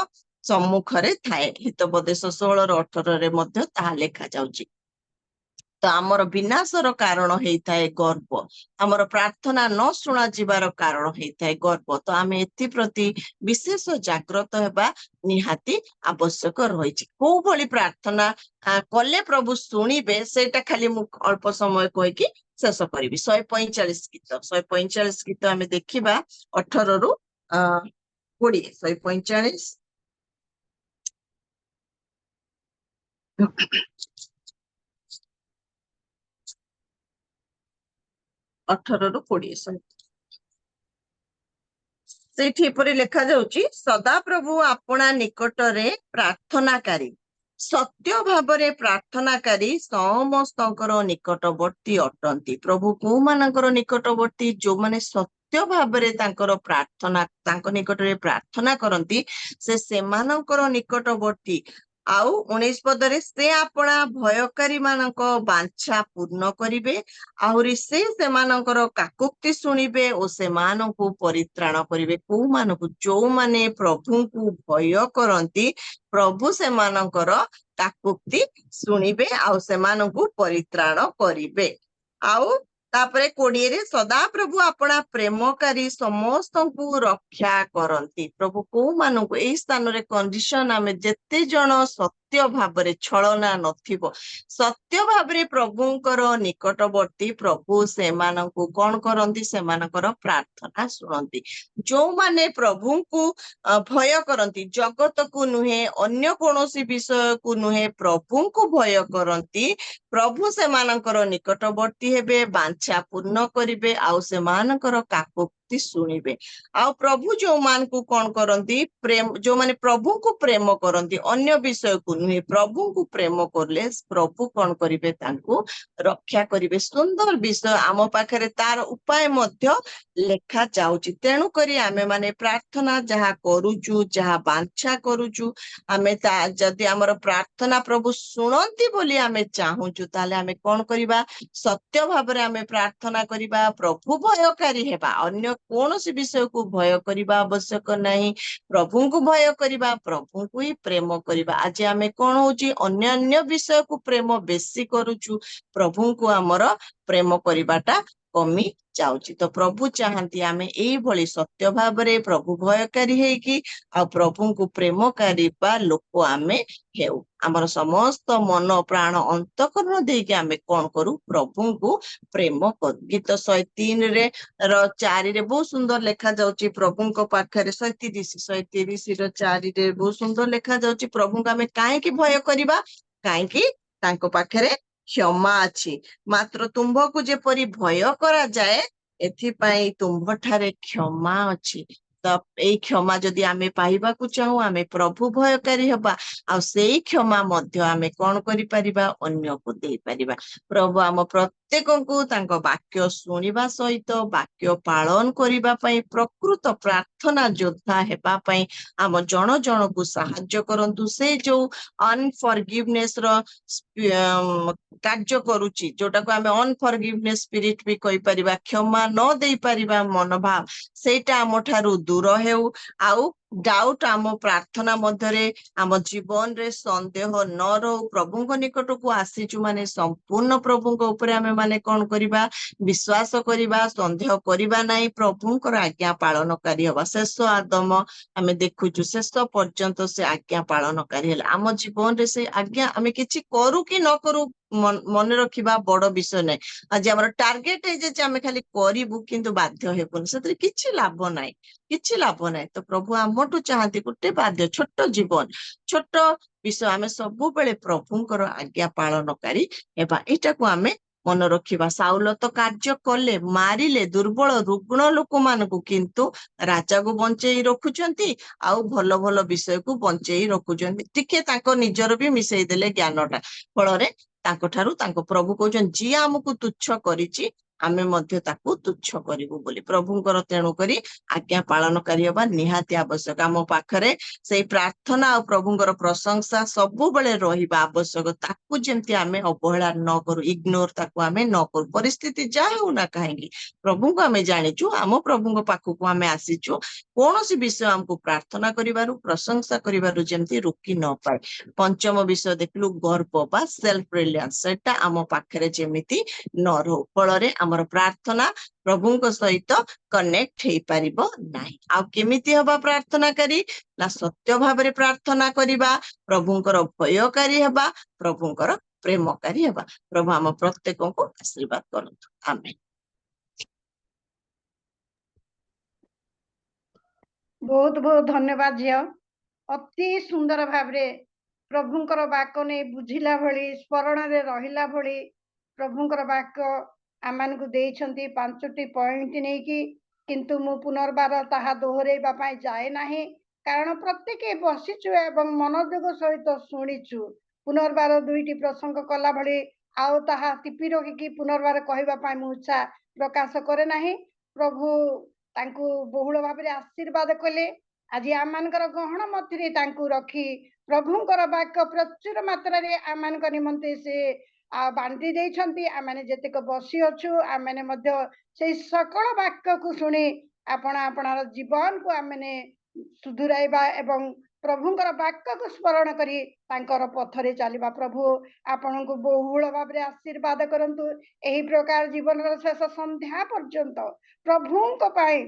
ସମ୍ମୁଖରେ ଥାଏ। ହିତୋପଦେଶ 16:18 ମଧ୍ୟ ତାହା ଲେଖା ଯାଉଛି। ତ ଆମର ବିନାଶର କାରଣ ହେଇଥାଏ ଗର୍ବ, ଆମର ପ୍ରାର୍ଥନା ନ ଶୁଣା ଯିବାର କାରଣ ହେଇଥାଏ ଗର୍ବ। ତ ଆମେ ଏଥିପ୍ରତି ବିଶେଷ ଜାଗ୍ରତ ହେବା ନିହାତି ଆବଶ୍ୟକ ରହିଛି। କୋଉ ଭଳି ପ୍ରାର୍ଥନା କଲେ ପ୍ରଭୁ ଶୁଣିବେ, ସେଇଟା ଖାଲି ମୁଁ ଅଳ୍ପ ସମୟ କହିକି ଶେଷ କରିବି। 145 ଗୀତ, 145 ଗୀତ ଆମେ ଦେଖିବା 18ରୁ 20। 145 18ରୁ 20। ସେଇଠି ଏପରି ଲେଖା ଯାଉଛି, ସଦାପ୍ରଭୁ ଆପଣା ନିକଟରେ ପ୍ରାର୍ଥନାକାରୀ, ସତ୍ୟ ଭାବରେ ପ୍ରାର୍ଥନାକାରୀ ସମସ୍ତଙ୍କର ନିକଟବର୍ତ୍ତୀ ଅଟନ୍ତି। ପ୍ରଭୁ କୋଉମାନଙ୍କର ନିକଟବର୍ତ୍ତୀ? ଯୋଉମାନେ ସତ୍ୟ ଭାବରେ ତାଙ୍କର ପ୍ରାର୍ଥନା, ତାଙ୍କ ନିକଟରେ ପ୍ରାର୍ଥନା କରନ୍ତି, ସେ ସେମାନଙ୍କର ନିକଟବର୍ତ୍ତୀ। ଆଉ 19 ପଦରେ, ସେ ଆପଣା ଭୟକାରୀ ମାନଙ୍କ ବାଞ୍ଛା ପୂର୍ଣ୍ଣ କରିବେ, ଆହୁରି ସେ ସେମାନଙ୍କର କାକୁକ୍ତି ଶୁଣିବେ ଓ ସେମାନଙ୍କୁ ପରିତ୍ରାଣ କରିବେ। କୋଉମାନଙ୍କୁ? ଯୋଉମାନେ ପ୍ରଭୁଙ୍କୁ ଭୟ କରନ୍ତି, ପ୍ରଭୁ ସେମାନଙ୍କର କାକୁକ୍ତି ଶୁଣିବେ ଆଉ ସେମାନଙ୍କୁ ପରିତ୍ରାଣ କରିବେ। ଆଉ ତାପରେ 20ରେ, ସଦାପ୍ରଭୁ ଆପଣା ପ୍ରେମକାରୀ ସମସ୍ତଙ୍କୁ ରକ୍ଷା କରନ୍ତି। ପ୍ରଭୁ କୋଉମାନଙ୍କୁ? ଏଇ ସ୍ଥାନରେ କଣ୍ଡିସନ, ଆମେ ଯେତେ ଜଣ ସତ୍ୟ ଭାବରେ, ଛଳନା ନଥିବ, ସତ୍ୟ ଭାବରେ ପ୍ରଭୁଙ୍କର ନିକଟବର୍ତ୍ତୀ, ପ୍ରଭୁ ସେମାନଙ୍କୁ କଣ କରନ୍ତି? ସେମାନଙ୍କର ପ୍ରାର୍ଥନା ଶୁଣନ୍ତି। ଯୋଉମାନେ ପ୍ରଭୁଙ୍କୁ ଭୟ କରନ୍ତି, ଜଗତକୁ ନୁହେଁ, ଅନ୍ୟ କୌଣସି ବିଷୟକୁ ନୁହେଁ, ପ୍ରଭୁଙ୍କୁ ଭୟ କରନ୍ତି, ପ୍ରଭୁ ସେମାନଙ୍କର ନିକଟବର୍ତ୍ତୀ ହେବେ, ବାଞ୍ଛା ପୂର୍ଣ୍ଣ କରିବେ ଆଉ ସେମାନଙ୍କର କାକୁକ୍ତି ଶୁଣିବେ। ଆଉ ପ୍ରଭୁ ଯୋଉମାନଙ୍କୁ କଣ କରନ୍ତି? ଯୋଉମାନେ ପ୍ରଭୁଙ୍କୁ ପ୍ରେମ କରନ୍ତି, ଅନ୍ୟ ବିଷୟକୁ ନୁହେଁ, ପ୍ରଭୁଙ୍କୁ ପ୍ରେମ କଲେ ପ୍ରଭୁ କଣ କରିବେ? ତାଙ୍କୁ ରକ୍ଷା କରିବେ। ସୁନ୍ଦର ବିଷୟ, ଆମ ପାଖରେ ତାର ଉପାୟ ମଧ୍ୟ ଲେଖା ଯାଉଛି। ତେଣୁ କରି ଆମେ ମାନେ ପ୍ରାର୍ଥନା ଯାହା କରୁଛୁ, ଯାହା ବାଞ୍ଛା କରୁଛୁ, ଆମେ ତା ଯଦି ଆମର ପ୍ରାର୍ଥନା ପ୍ରଭୁ ଶୁଣନ୍ତି ବୋଲି ଆମେ ଚାହୁଁଛୁ, ତାହେଲେ ଆମେ କଣ କରିବା? ସତ୍ୟ ଭାବରେ ଆମେ ପ୍ରାର୍ଥନା କରିବା, ପ୍ରଭୁ ଭୟକାରୀ ହେବା, ଅନ୍ୟ କୌଣସି ବିଷୟକୁ ଭୟ କରିବା ଆବଶ୍ୟକ ନାହିଁ। ପ୍ରଭୁଙ୍କୁ ଭୟ କରିବା, ପ୍ରଭୁଙ୍କୁ ହିଁ ପ୍ରେମ କରିବା। ଆଜି ଆମେ କଣ ହଉଛି? ଅନ୍ୟାନ୍ୟ ବିଷୟକୁ ପ୍ରେମ ବେଶୀ କରୁଛୁ, ପ୍ରଭୁଙ୍କୁ ଆମର ପ୍ରେମ କରିବାଟା କମି ଯାଉଛି। ତ ପ୍ରଭୁ ଚାହାନ୍ତି ଆମେ ଏଇଭଳି ସତ୍ୟ ଭାବରେ ପ୍ରଭୁ ଭୟକାରୀ ହେଇକି ଆଉ ପ୍ରଭୁଙ୍କୁ ପ୍ରେମ କରିବା ଲୋକ ଆମେ ହେଉ। ଆମର ସମସ୍ତ ମନ ପ୍ରାଣ ଅନ୍ତଃକରଣ ଦେଇକି ଆମେ କଣ କରୁ? ପ୍ରଭୁଙ୍କୁ ପ୍ରେମ କରୁ। ଗୀତ 103ରେ 4ରେ ବହୁତ ସୁନ୍ଦର ଲେଖା ଯାଉଛି, ପ୍ରଭୁଙ୍କ ପାଖରେ 133ର 4ରେ ବହୁତ ସୁନ୍ଦର ଲେଖା ଯାଉଛି, ପ୍ରଭୁଙ୍କୁ ଆମେ କାହିଁକି ଭୟ କରିବା? କାହିଁକି? ତାଙ୍କ ପାଖରେ କ୍ଷମା ଅଛି। ମାତ୍ର ତୁମ୍ଭକୁ ଯେପରି ଭୟ କରାଯାଏ, ଏଥିପାଇଁ ତୁମ୍ଭଠାରେ କ୍ଷମା ଅଛି। ତ ଏଇ କ୍ଷମା ଯଦି ଆମେ ପାଇବାକୁ ଚାହୁଁ ଆମେ ପ୍ରଭୁ ଭୟକାରୀ ହେବା ଆଉ ସେଇ କ୍ଷମା ମଧ୍ୟ ଆମେ କଣ କରିପାରିବା ଅନ୍ୟକୁ ଦେଇପାରିବା। ପ୍ରଭୁ ଆମ ପ୍ରତ୍ୟେକଙ୍କୁ ତାଙ୍କ ବାକ୍ୟ ଶୁଣିବା ସହିତ ବାକ୍ୟ ପାଳନ କରିବା ପାଇଁ ପ୍ରକୃତ ପ୍ରାର୍ଥନା ଯୋଦ୍ଧା ହେବା ପାଇଁ ଆମ ଜଣ ଜଣକୁ ସାହାଯ୍ୟ କରନ୍ତୁ। ସେ ଯୋଉ ଅନଫରଗିଭନେସ ର କାର୍ଯ୍ୟ କରୁଛି ଯୋଉଟାକୁ ଆମେ ଅନଫରଗିଭନେସ ସ୍ପିରିଟ ବି କହିପାରିବା, କ୍ଷମା ନ ଦେଇପାରିବା ମନୋଭାବ ସେଇଟା ଆମ ଠାରୁ ଦୂର ହେଉ। ଆଉ ଡାଉଟ ଆମ ପ୍ରାର୍ଥନା ମଧ୍ୟରେ ଆମ ଜୀବନରେ ସନ୍ଦେହ ନ ରହୁ। ପ୍ରଭୁଙ୍କ ନିକଟକୁ ଆସିଛୁ ମାନେ ସମ୍ପୂର୍ଣ୍ଣ ପ୍ରଭୁଙ୍କ ଉପରେ ଆମେ ମାନେ କଣ କରିବା ବିଶ୍ୱାସ କରିବା, ସନ୍ଦେହ କରିବା ନାହିଁ, ପ୍ରଭୁଙ୍କର ଆଜ୍ଞା ପାଳନକାରୀ ହବା। ଶେଷ ଆଦମ ଆମେ ଦେଖୁଛୁ ଶେଷ ପର୍ଯ୍ୟନ୍ତ ସେ ଆଜ୍ଞା ପାଳନକାରୀ ହେଲେ। ଆମ ଜୀବନରେ ସେ ଆଜ୍ଞା ଆମେ କିଛି କରୁ କି ନ କରୁ ମନେ ରଖିବା ବଡ ବିଷୟ ନାହିଁ। ଆଜି ଆମର ଟାର୍ଗେଟ ହେଇଯାଇଛି ଆମେ ଖାଲି କରିବୁ କିନ୍ତୁ ବାଧ୍ୟ ହେବୁନି, ସେଥିରେ କିଛି ଲାଭ ନାହିଁ, କିଛି ଲାଭ ନାହିଁ। ତ ପ୍ରଭୁ ଆମଠୁ ଚାହାନ୍ତି ଗୋଟେ ବାଧ୍ୟ ଛୋଟ ଜୀବନ, ଛୋଟ ବିଷୟ ଆମେ ସବୁବେଳେ ପ୍ରଭୁଙ୍କର ଆଜ୍ଞା ପାଳନକାରୀ ହେବା। ଏଇଟାକୁ ଆମେ ମନେ ରଖିବା। ସାଉଲ ତ କାର୍ଯ୍ୟ କଲେ, ମାରିଲେ ଦୁର୍ବଳ ରୁଗ୍ଣ ଲୋକମାନଙ୍କୁ, କିନ୍ତୁ ରାଜାକୁ ବଞ୍ଚେଇ ରଖୁଛନ୍ତି ଆଉ ଭଲ ଭଲ ବିଷୟକୁ ବଞ୍ଚେଇ ରଖୁଛନ୍ତି। ଟିକେ ତାଙ୍କ ନିଜର ବି ମିଶେଇ ଦେଲେ ଜ୍ଞାନଟା, ଫଳରେ ତାଙ୍କ ଠାରୁ ତାଙ୍କ ପ୍ରଭୁ କହୁଛନ୍ତି ଯିଏ ଆମକୁ ତୁଚ୍ଛ କରିଛି ଆମେ ମଧ୍ୟ ତାକୁ ତୁଚ୍ଛ କରିବୁ ବୋଲି। ପ୍ରଭୁଙ୍କର ତେଣୁ କରି ଆଜ୍ଞା ପାଳନକାରୀ ହେବା ନିହାତି ଆବଶ୍ୟକ। ଆମ ପାଖରେ ସେଇ ପ୍ରାର୍ଥନା ଆଉ ପ୍ରଭୁଙ୍କର ପ୍ରଶଂସା ସବୁବେଳେ ରହିବା ଆବଶ୍ୟକ। ତାକୁ ଯେମିତି ଆମେ ଅବହେଳା ନ କରୁ, ଇଗ୍ନୋର ତାକୁ ଆମେ ନ କରୁ। ପରିସ୍ଥିତି ଯାହା ହଉ ନା କାହିଁକି ପ୍ରଭୁଙ୍କୁ ଆମେ ଜାଣିଛୁ, ଆମ ପ୍ରଭୁଙ୍କ ପାଖକୁ ଆମେ ଆସିଛୁ କୌଣସି ବିଷୟ ଆମକୁ ପ୍ରାର୍ଥନା କରିବାରୁ ପ୍ରଶଂସା କରିବାରୁ ଯେମିତି ରୋକି ନ ପାଏ। ପଞ୍ଚମ ବିଷୟ ଦେଖିଲୁ ଗର୍ବ ବା ସେଲ୍ଫ ରିଲାଏନ୍ସ, ସେଟା ଆମ ପାଖରେ ଯେମିତି ନ ରହୁ, ଫଳରେ ଆମର ପ୍ରାର୍ଥନା ପ୍ରଭୁଙ୍କ ସହିତ କନେକ୍ଟ ହେଇପାରିବ ନାହିଁ। ଆଉ କେମିତି ହବା ପ୍ରାର୍ଥନାକାରୀ ନା ସତ୍ୟ ଭାବରେ ପ୍ରାର୍ଥନା କରିବା, ପ୍ରଭୁଙ୍କର ଭୟକାରୀ ହେବା, ପ୍ରଭୁଙ୍କର ପ୍ରେମକାରୀ ହେବା। ପ୍ରଭୁ ଆମ ପ୍ରତ୍ୟେକଙ୍କୁ ଆଶୀର୍ବାଦ କରନ୍ତୁ। ଆମେନ୍। ବହୁତ ବହୁତ ଧନ୍ୟବାଦ ଝିଅ। ଅତି ସୁନ୍ଦର ଭାବରେ ପ୍ରଭୁଙ୍କର ବାକ୍ୟ ନେଇ ବୁଝିଲା ଭଳି, ସ୍ମରଣରେ ରହିଲା ଭଳି ପ୍ରଭୁଙ୍କର ବାକ୍ୟ ଆମମାନଙ୍କୁ ଦେଇଛନ୍ତି 5ଟି ପଏଣ୍ଟ ନେଇକି। କିନ୍ତୁ ମୁଁ ପୁନର୍ବାର ତାହା ଦୋହରେଇବା ପାଇଁ ଯାଏ ନାହିଁ, କାରଣ ପ୍ରତ୍ୟେକ ବସିଛୁ ଏବଂ ମନୋଯୋଗ ସହିତ ଶୁଣିଛୁ। ପୁନର୍ବାର 2ଟି ପ୍ରସଙ୍ଗ କଲା ଭଳି ଆଉ ତାହା ଟିପି ରଖିକି ପୁନର୍ବାର କହିବା ପାଇଁ ମୁଁ ଇଚ୍ଛା ପ୍ରକାଶ କରେ ନାହିଁ। ପ୍ରଭୁ ତାଙ୍କୁ ବହୁଳ ଭାବରେ ଆଶୀର୍ବାଦ କଲେ। ଆଜି ଆମମାନଙ୍କର ଗହଣ ମଧ୍ୟରେ ତାଙ୍କୁ ରଖି ପ୍ରଭୁଙ୍କର ବାକ୍ୟ ପ୍ରଚୁର ମାତ୍ରାରେ ଆମମାନଙ୍କ ନିମନ୍ତେ ସେ ବାଣ୍ଟି ଦେଇଛନ୍ତି। ଆମମାନେ ଯେତିକ ବସି ଅଛୁ ଆମମାନେ ମଧ୍ୟ ସେଇ ସକଳ ବାକ୍ୟକୁ ଶୁଣି ଆପଣାର ଜୀବନକୁ ଆମମାନେ ସୁଧୁରାଇବା ଏବଂ ପ୍ରଭୁଙ୍କର ବାକ୍ୟକୁ ସ୍ମରଣ କରି ତାଙ୍କର ପଥରେ ଚାଲିବା। ପ୍ରଭୁ ଆପଣଙ୍କୁ ବହୁଳ ଭାବରେ ଆଶୀର୍ବାଦ କରନ୍ତୁ। ଏହି ପ୍ରକାର ଜୀବନର ଶେଷ ସନ୍ଧ୍ୟା ପର୍ଯ୍ୟନ୍ତ ପ୍ରଭୁଙ୍କ ପାଇଁ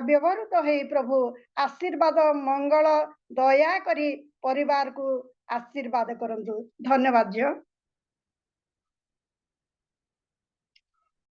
ବ୍ୟବହୃତ ହେଇ ପ୍ରଭୁ ଆଶୀର୍ବାଦ, ମଙ୍ଗଳ, ଦୟା କରି ପରିବାରକୁ ଆଶୀର୍ବାଦ କରନ୍ତୁ। ଧନ୍ୟବାଦ ଝିଅ।